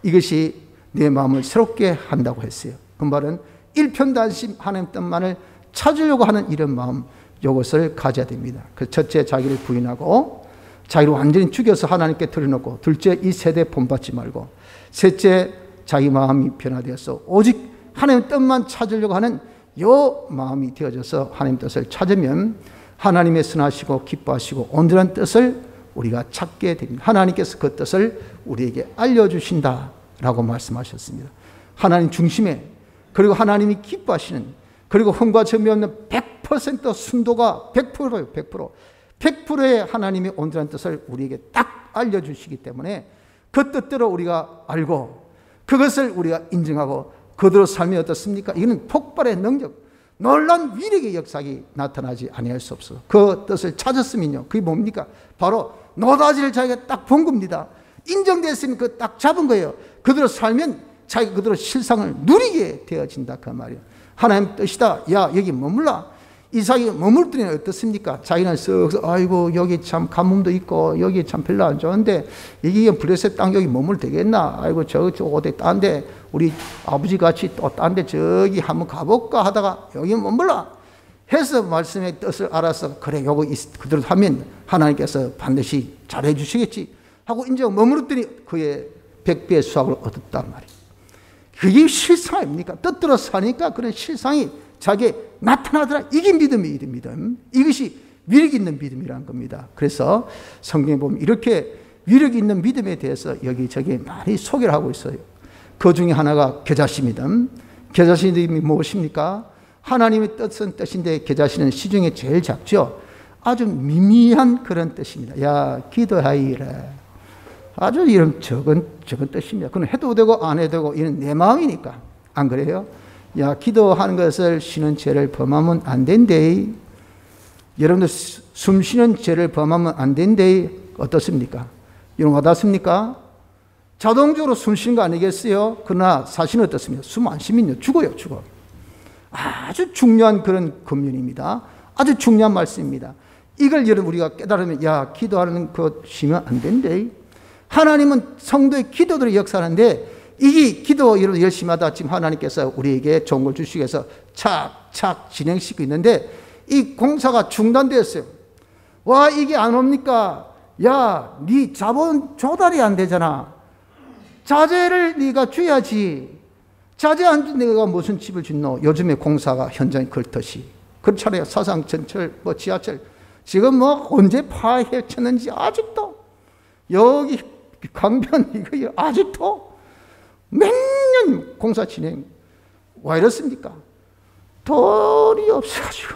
이것이 내 마음을 새롭게 한다고 했어요. 그 말은 일편단심 하나님 뜻만을 찾으려고 하는 이런 마음, 이것을 가져야 됩니다. 그 첫째, 자기를 부인하고 자기를 완전히 죽여서 하나님께 드려놓고, 둘째, 이 세대에 본받지 말고, 셋째, 자기 마음이 변화되어서 오직 하나님 뜻만 찾으려고 하는 이 마음이 되어져서 하나님 뜻을 찾으면 하나님의 선하시고 기뻐하시고 온전한 뜻을 우리가 찾게 됩니다. 하나님께서 그 뜻을 우리에게 알려주신다라고 말씀하셨습니다. 하나님 중심에, 그리고 하나님이 기뻐하시는, 그리고 흠과 점이 없는 100% 순도가 100%예요. 100%의 하나님의 온전한 뜻을 우리에게 딱 알려주시기 때문에 그 뜻대로 우리가 알고 그것을 우리가 인정하고 그대로 삶이 어떻습니까? 이거는 폭발의 능력, 놀라운 위력의 역사가 나타나지 아니할 수 없어. 그 뜻을 찾았으면요, 그게 뭡니까? 바로 노다지를 자기가 딱 본 겁니다. 인정됐으면 그 딱 잡은 거예요. 그대로 살면 자기가 그대로 실상을 누리게 되어진다 그 말이에요. 하나님 뜻이다. 야, 여기 머물라. 이삭이 머물더니 어떻습니까? 자기는 쓱 아이고 여기 참 가뭄도 있고 여기 참 별로 안 좋은데 이게 블레셋 땅 여기 머물 되겠나? 아이고 저쪽 어디 딴데 우리 아버지 같이 또 딴데 저기 한번 가볼까 하다가 여기 머물라 해서 말씀의 뜻을 알아서 그래 요거 그대로 하면 하나님께서 반드시 잘해 주시겠지 하고 이제 머물렀더니 그의 100배의 수확을 얻었단 말이에요. 그게 실상 아닙니까? 뜻대로 사니까 그런 실상이 자기에 나타나더라. 이게 믿음. 이것이 위력 있는 믿음이라는 겁니다. 그래서 성경에 보면 이렇게 위력 있는 믿음에 대해서 여기저기 많이 소개를 하고 있어요. 그 중에 하나가 겨자씨 믿음. 겨자씨 믿음이 무엇입니까? 하나님의 뜻은 뜻인데 겨자씨는 시중에 제일 작죠. 아주 미미한 그런 뜻입니다. 야, 기도하이래. 아주 이런 적은 뜻입니다. 그건 해도 되고 안 해도 되고 이는 내 마음이니까. 안 그래요? 야, 기도하는 것을 쉬는 죄를 범하면 안 된대. 여러분들 숨 쉬는 죄를 범하면 안 된대. 어떻습니까? 여러분 와닿습니까? 자동적으로 숨 쉬는 거 아니겠어요? 그러나 사실은 어떻습니까? 숨 안 쉬면요 죽어요. 아주 중요한 그런 금연입니다. 아주 중요한 말씀입니다. 이걸 여러분 우리가 깨달으면 야, 기도하는 거 쉬면 안 된대. 하나님은 성도의 기도들을 역사하는데 이 기도 여러분 열심히 하다 지금 하나님께서 우리에게 좋은 걸 주시기 위해서 착착 진행시키고 있는데 이 공사가 중단되었어요. 와, 이게 안 옵니까? 야, 네 자본 조달이 안 되잖아. 자재를 네가 줘야지. 자재 안 준 내가 무슨 집을 짓노? 요즘에 공사가 현장에 그렇듯이. 그렇잖아요. 사상, 전철, 뭐 지하철. 지금 뭐 언제 파헤쳤는지 아직도. 여기 강변 이거 아직도 몇 년 공사 진행. 왜 이렇습니까? 돈이 없어가지고.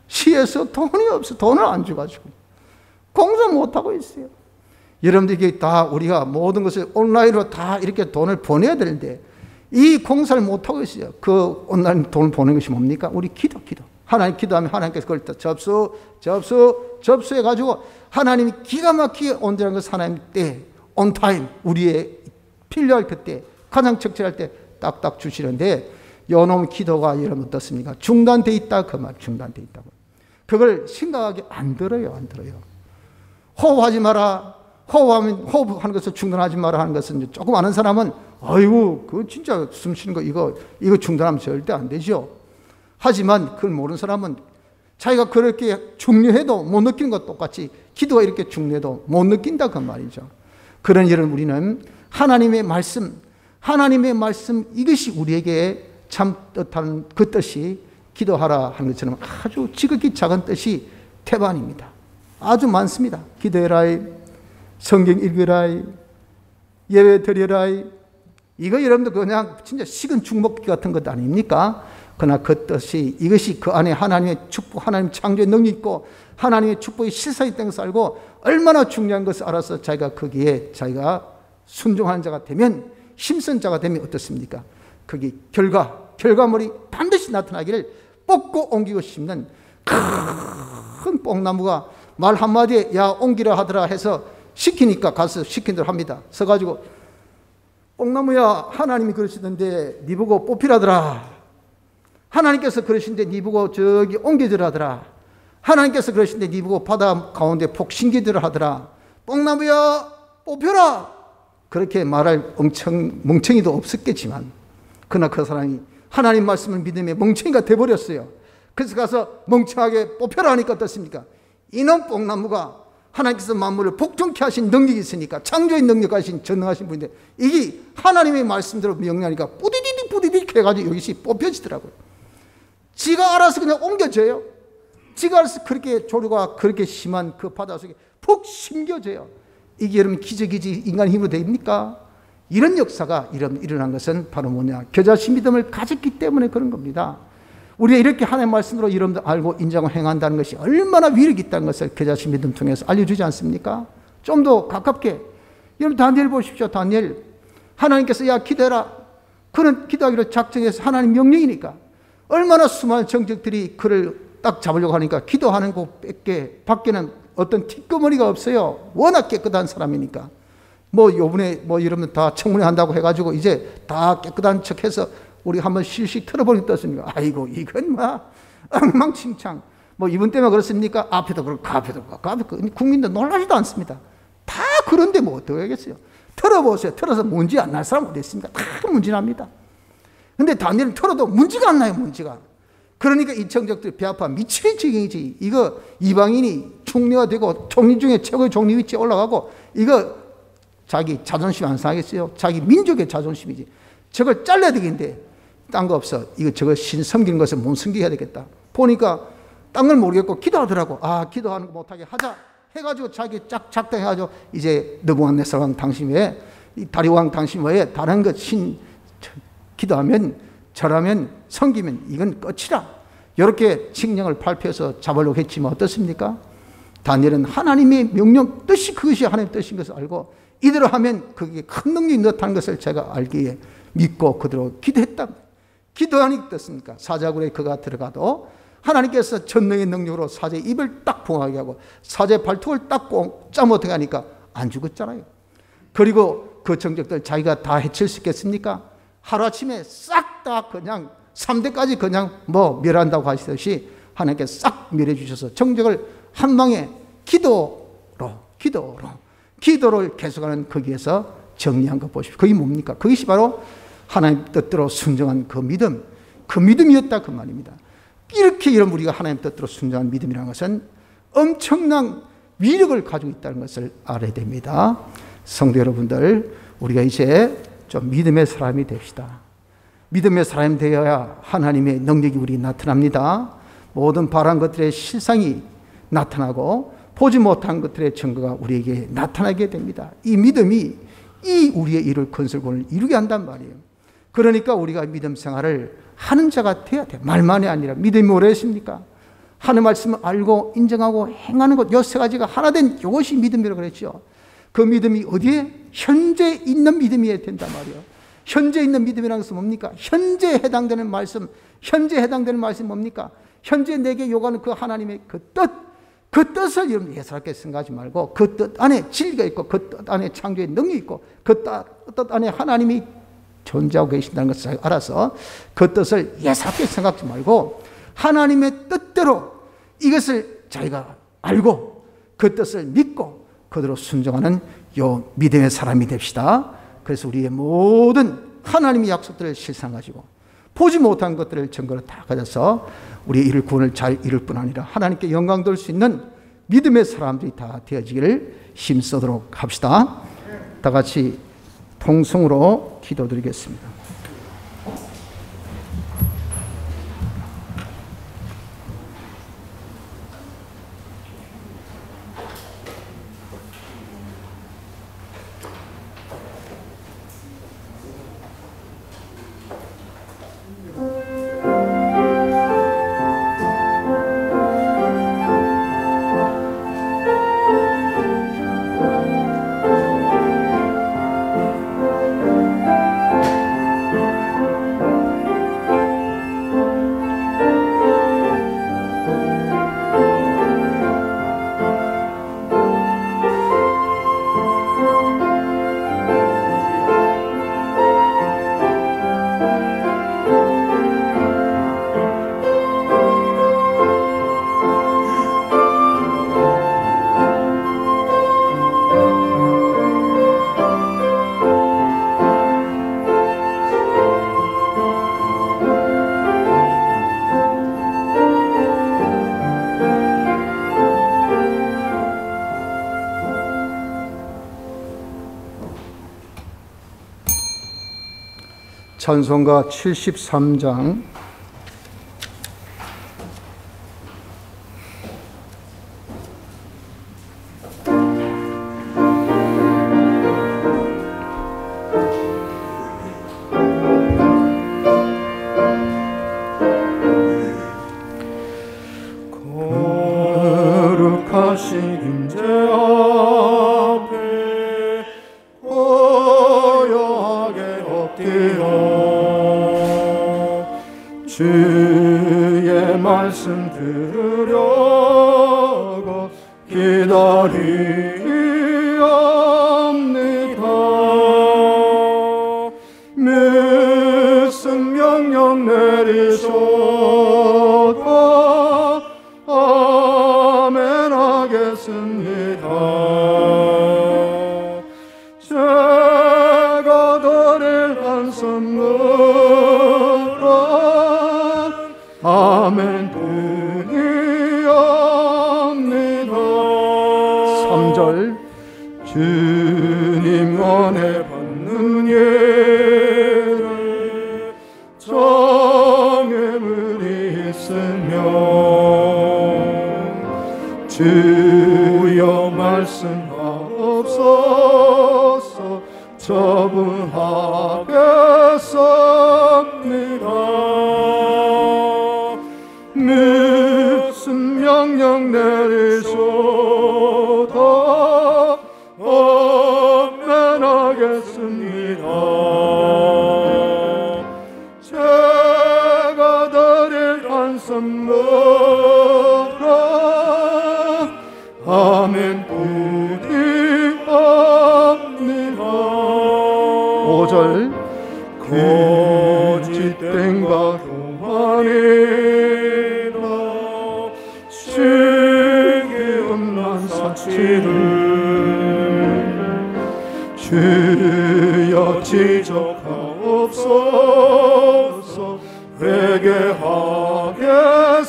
시에서 돈이 없어. 돈을 안 줘가지고. 공사 못하고 있어요. 여러분들 이게 다 우리가 모든 것을 온라인으로 다 이렇게 돈을 보내야 되는데 이 공사를 못하고 있어요. 그 온라인 돈을 보내는 것이 뭡니까? 우리 기도. 하나님 기도하면 하나님께서 그걸 접수해가지고 하나님이 기가 막히게 온전한 것을 하나님 때, 온타임, 우리의 필요할 그때, 가장 적절할 때 딱딱 주시는데 요놈 기도가 여러분 어떻습니까? 중단돼 있다 그 말, 중단돼 있다고. 그걸 심각하게 안 들어요. 호흡하지 마라. 호흡하는 것을 중단하지 마라 하는 것은 조금 아는 사람은 아이고 그거 진짜 숨 쉬는 거 이거 중단하면 절대 안 되죠. 하지만 그걸 모르는 사람은 자기가 그렇게 중요해도 못 느끼는 것 똑같이 기도가 이렇게 중요해도 못 느낀다 그 말이죠. 그런 일은 우리는 하나님의 말씀 이것이 우리에게 참 뜻하는 그 뜻이 기도하라 하는 것처럼 아주 지극히 작은 뜻이 태반입니다. 아주 많습니다. 기도해라, 성경 읽으라, 예배 드려라. 이거 여러분들 그냥 진짜 식은 죽먹기 같은 것 아닙니까? 그러나 그 뜻이 이것이 그 안에 하나님의 축복, 하나님 창조의 능력이 있고 하나님의 축복이 실상이 있다는 것을 알고 얼마나 중요한 것을 알아서 자기가 거기에 자기가 순종하는 자가 되면, 힘쓴 자가 되면 어떻습니까? 거기 결과물이 반드시 나타나기를 뽑고 옮기고 싶는 큰 뽕나무가 말 한마디에 야 옮기라 하더라 해서 시키니까 가서 시킨 대로 합니다. 서가지고 뽕나무야 하나님이 그러시던데 네 보고 뽑히라더라. 하나님께서 그러신데 네 보고 저기 옮겨지라 하더라. 하나님께서 그러신데 네 보고 바다 가운데 폭신기들을 하더라. 뽕나무야 뽑혀라. 그렇게 말할 멍청이도 없었겠지만 그러나 그 사람이 하나님 말씀을 믿음에 멍청이가 돼버렸어요. 그래서 가서 멍청하게 뽑혀라 하니까 어떻습니까? 이놈 뽕나무가 하나님께서 만물을 복종케 하신 능력이 있으니까 창조의 능력 하신 전능하신 분인데 이게 하나님의 말씀대로 명령하니까 뿌디딕 해가지고 여기서 뽑혀지더라고요. 지가 알아서 그냥 옮겨져요. 지가 알아서 그렇게 조류가 그렇게 심한 그 바닷속에 푹 심겨져요. 이게 여러분 기적이지 인간의 힘으로 됩니까? 이런 역사가 일어난 것은 바로 뭐냐? 겨자씨 믿음을 가졌기 때문에 그런 겁니다. 우리가 이렇게 하나님의 말씀으로 여러분들 알고 인정을 행한다는 것이 얼마나 위력이 있다는 것을 겨자씨 믿음 통해서 알려주지 않습니까? 좀 더 가깝게. 여러분 다니엘 보십시오. 다니엘. 하나님께서 야 기도해라. 그는 기도하기로 작정해서 하나님 명령이니까. 얼마나 수많은 정적들이 그를 딱 잡으려고 하니까 기도하는 것밖에 밖에는 어떤 티끌머리가 없어요. 워낙 깨끗한 사람이니까. 요번에 여러분 다 청문회 한다고 해가지고 이제 다 깨끗한 척 해서 우리 한번 실식 틀어보니 어떻습니까? 아이고, 이건 엉망진창. 이분 때문에 그렇습니까? 앞에도 그렇고, 앞에도 그렇고, 국민들 놀라지도 않습니다. 다 그런데 어떻게 하겠어요? 틀어보세요. 틀어서 문제 안 날 사람 어디 있습니까? 다 문제 납니다. 근데 다니엘은 틀어도 문제가 안 나요, 문제가. 그러니까 이 청적들이 배 아파 미칠 지경이지. 이거 이방인이 총리가 되고 총리 중에 최고의 총리 위치에 올라가고 이거 자기 자존심 안 상하겠어요? 자기 민족의 자존심이지. 저걸 잘라야 되겠는데 딴 거 없어. 저거 신 섬기는 것을 못 섬기게 해야 되겠다. 보니까 딴 걸 모르겠고 기도하더라고. 기도하는 거 못하게 하자 해가지고 자기 작당해가지고 이제 느부갓네살 왕 당신 외에 다리 왕 당신 외에 다른 것 기도하면 절하면 섬기면 이건 끝이라. 이렇게 칙령을 발표해서 잡으려고 했지만 어떻습니까? 다니엘은 하나님의 명령 뜻이 그것이 하나님의 뜻인 것을 알고 이대로 하면 그게 큰 능력이 넣다는 것을 제가 알기에 믿고 그대로 기도했다. 기도하니 어떻습니까? 사자굴에 그가 들어가도 하나님께서 전능의 능력으로 사자의 입을 딱 봉하게 하고 사자의 발톱을 딱 짜 못하게 하니까 안 죽었잖아요. 그리고 그 정적들 자기가 다 해칠 수 있겠습니까? 하루아침에 싹 다 그냥 3대까지 그냥 멸한다고 하시듯이 하나님께서 싹 멸해주셔서 정적을 한 방에 기도를 계속하는 거기에서 정리한 거 보십시오. 그게 뭡니까? 그것이 바로 하나님 뜻대로 순종한 그 믿음이었다 그 말입니다. 이렇게 이런 우리가 하나님 뜻대로 순종한 믿음이라는 것은 엄청난 위력을 가지고 있다는 것을 알아야 됩니다. 성도 여러분들, 우리가 이제 좀 믿음의 사람이 됩시다. 믿음의 사람이 되어야 하나님의 능력이 우리에게 나타납니다. 모든 바란 것들의 실상이 나타나고 보지 못한 것들의 증거가 우리에게 나타나게 됩니다. 이 믿음이 이 우리의 이룰 건설권을 이루게 한단 말이에요. 그러니까 우리가 믿음 생활을 하는 자가 돼야 돼요. 말만이 아니라. 믿음이 뭐랬습니까? 하는 말씀을 알고 인정하고 행하는 것, 요 세 가지가 하나 된 이것이 믿음이라고 그랬죠. 그 믿음이 어디에? 현재 있는 믿음이어야 된단 말이에요. 현재 있는 믿음이라는 것은 뭡니까? 현재 해당되는 말씀, 현재 해당되는 말씀이 뭡니까? 현재 내게 요구하는 그 하나님의 그 뜻을 여러분 예사롭게 생각하지 말고 그 뜻 안에 진리가 있고 그 뜻 안에 창조의 능력이 있고 그 뜻 안에 하나님이 존재하고 계신다는 것을 알아서 그 뜻을 예사롭게 생각하지 말고 하나님의 뜻대로 이것을 자기가 알고 그 뜻을 믿고 그대로 순종하는 요 믿음의 사람이 됩시다. 그래서 우리의 모든 하나님의 약속들을 실상 가지고 보지 못한 것들을 증거로 다 가져서 우리의 이룰 구원을 잘 이룰 뿐 아니라 하나님께 영광 돌 수 있는 믿음의 사람들이 다 되어지기를 힘쓰도록 합시다. 다 같이 통성으로 기도드리겠습니다. 찬송가 73장 거룩하신 임재 앞에 고요하게 엎드려 주의 말씀 들으려고 기다리옵니다. 무슨 명령 내리셔도 아멘 하겠습니다. 제가 드릴 한 선물은 아멘 드리옵니다. 3절 주님 은혜 받는 예를 정함이 있으며 주여 말씀하옵소서 처분하겠습니다. 무슨 명령 내리셔도 아멘하겠습니다. 제가 드릴 한 선물은 아멘 드리옵니다. 5절 거짓된가 교만이라 시기음란 사치를 주여 지적하옵소서 회개하겠습니다.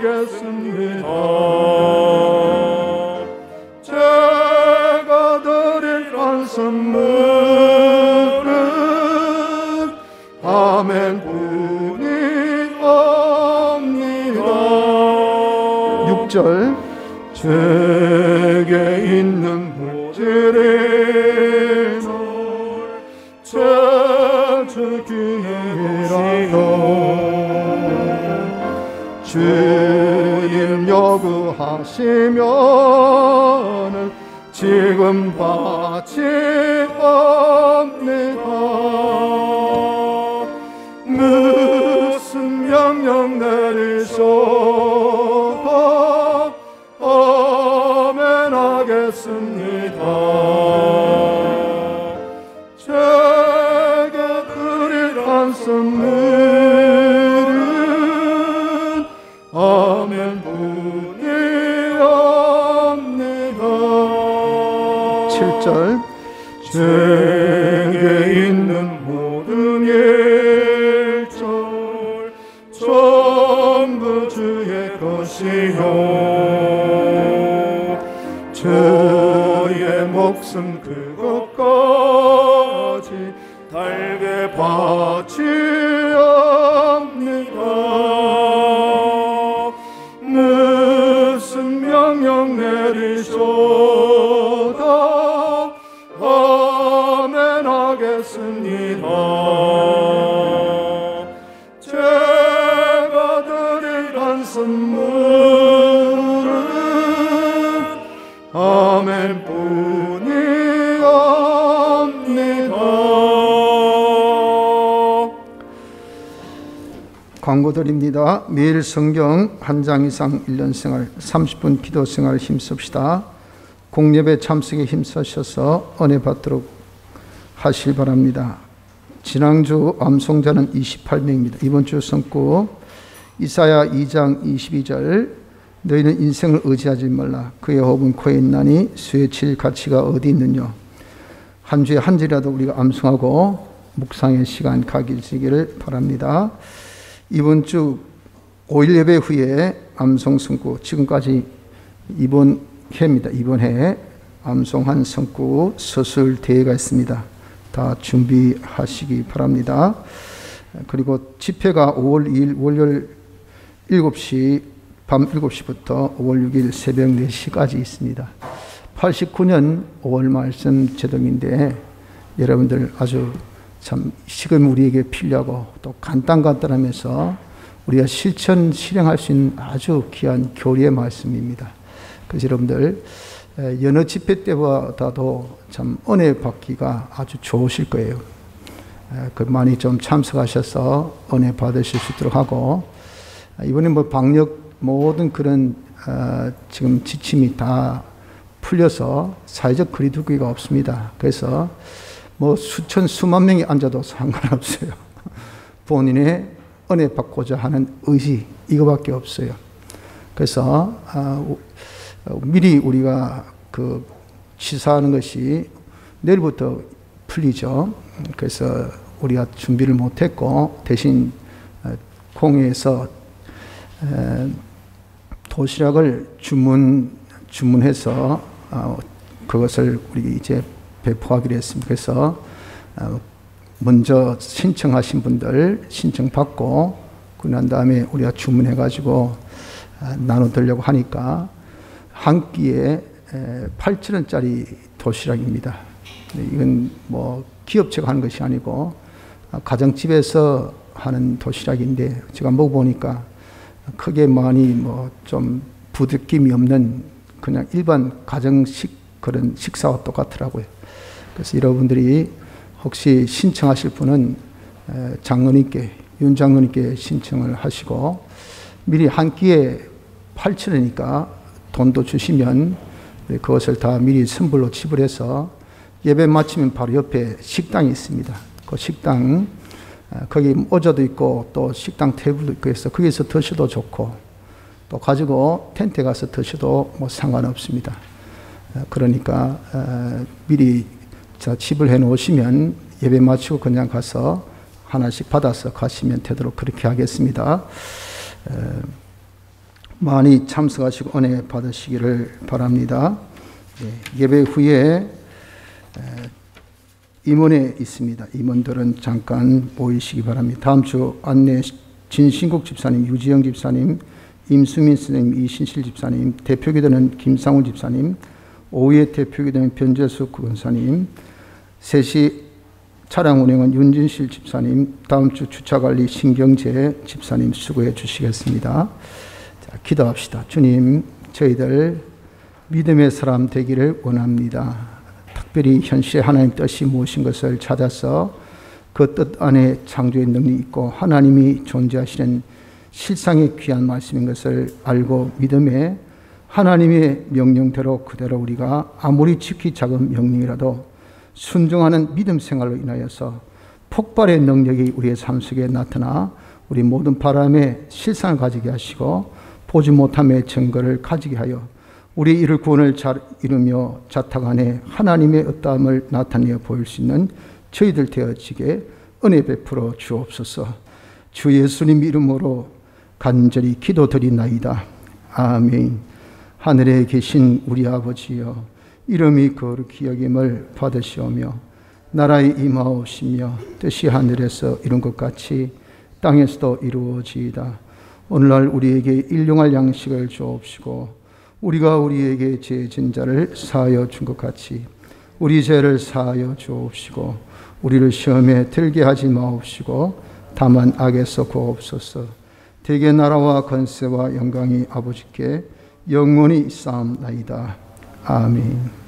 하겠습니다. 제가 드릴 한 선물은 아멘 뿐이 없니다. 6절 제게 있는 물질이 제주기라도 주님 요구하시면 지금 받지 없니다. 무슨 명령 내리셔도 아멘 하겠습니다. 제게 드릴 한 선물은 아멘 뿐이 없니다. 7절 제게 있는 모든 일절 전부 주의 것이요 저의 목숨 그것까지 달게 받지 않는다. 무슨 명령 내리셔도 아멘 하겠습니다. 제가 드릴 한 선물은 아멘 뿐이 없니다. 광고 드립니다. 매일 성경 한 장 이상 1년 생활 30분 기도 생활 힘씁시다. 공예배 참석에 힘쓰셔서 은혜 받도록 하실 바랍니다. 지난주 암송자는 28명입니다. 이번 주 성구 이사야 2장 22절 너희는 인생을 의지하지 말라. 그의 호흡은 코에 있나니 수에 칠 가치가 어디 있느냐. 한 주에 한 절이라도 우리가 암송하고 묵상의 시간 가지기를 바랍니다. 이번 주 5일 예배 후에 암송 성구 지금까지 이번 해입니다. 이번 해에 암송한 성구 서술 대회가 있습니다. 다 준비하시기 바랍니다. 그리고 집회가 5월 2일 월요일 7시 밤 7시부터 5월 6일 새벽 4시까지 있습니다. 89년 5월 말씀 제동인데 여러분들 아주 참 지금 우리에게 필요하고 또 간단하면서 우리가 실행할 수 있는 아주 귀한 교리의 말씀입니다. 그래서 여러분들 여느 집회 때보다도 참 은혜 받기가 아주 좋으실 거예요. 많이 좀 참석하셔서 은혜 받으실 수 있도록 하고, 이번에 뭐 방역 모든 그런 지금 지침이 다 풀려서 사회적 거리두기가 없습니다. 그래서 뭐 수만 명이 앉아도 상관없어요. 본인의 은혜 받고자 하는 의지 이거밖에 없어요. 그래서 미리 우리가 그 시사하는 것이 내일부터 풀리죠. 그래서 우리가 준비를 못했고 대신 공회에서 도시락을 주문해서 그것을 우리 이제 배포하기로 했습니다. 그래서 먼저 신청하신 분들 신청 받고 난 다음에 우리가 주문해 가지고 나눠드리려고 하니까 한 끼에 8,000원짜리 도시락입니다. 이건 뭐 기업체가 하는 것이 아니고 가정집에서 하는 도시락인데 제가 먹어보니까 크게 많이 뭐 좀 부느낌이 없는 그냥 일반 가정식 그런 식사와 똑같더라고요. 그래서 여러분들이 혹시 신청하실 분은 장로님께 윤 장로님께 신청을 하시고 미리 한 끼에 8,000원이니까 돈도 주시면 그것을 다 미리 선불로 지불해서 예배 마치면 바로 옆에 식당이 있습니다. 그 식당 거기 의자도 있고 또 식당 테이블도 있고 해서 거기서 드셔도 좋고 또 가지고 텐트에 가서 드셔도 뭐 상관없습니다. 그러니까 미리 지불해 놓으시면 예배 마치고 그냥 가서 하나씩 받아서 가시면 되도록 그렇게 하겠습니다. 많이 참석하시고 은혜 받으시기를 바랍니다. 예배 후에 임원회 있습니다. 임원들은 잠깐 모이시기 바랍니다. 다음 주 안내 진신국 집사님, 유지영 집사님, 임수민 선생님, 이신실 집사님, 대표기도는 김상훈 집사님, 오후에 대표기도는 변재숙 권사님, 3시 차량 운행은 윤진실 집사님, 다음 주 주차관리 신경재 집사님 수고해 주시겠습니다. 자, 기도합시다. 주님, 저희들 믿음의 사람 되기를 원합니다. 특별히 현실의 하나님 뜻이 무엇인 것을 찾아서 그 뜻 안에 창조의 능력이 있고 하나님이 존재하시는 실상의 귀한 말씀인 것을 알고 믿음에 하나님의 명령대로 그대로 우리가 아무리 지키 작은 명령이라도 순종하는 믿음 생활로 인하여서 폭발의 능력이 우리의 삶 속에 나타나 우리 모든 바람에 실상을 가지게 하시고 보지 못함의 증거를 가지게 하여 우리 이를 구원을 잘 이루며 자탁 안에 하나님의 어떠함을 나타내어 보일 수 있는 저희들 되어지게 은혜 베풀어 주옵소서. 주 예수님 이름으로 간절히 기도드리나이다. 아멘. 하늘에 계신 우리 아버지여, 이름이 거룩히 여김을 받으시오며 나라의 임하오시며 뜻이 하늘에서 이룬 것 같이 땅에서도 이루어지이다. 오늘날 우리에게 일용할 양식을 주옵시고 우리가 우리에게 죄 진 자를 사하여 준 것 같이 우리 죄를 사하여 주옵시고 우리를 시험에 들게 하지 마옵시고 다만 악에서 구하옵소서. 대개 나라와 권세와 영광이 아버지께 영원히 있사옵나이다. 아멘.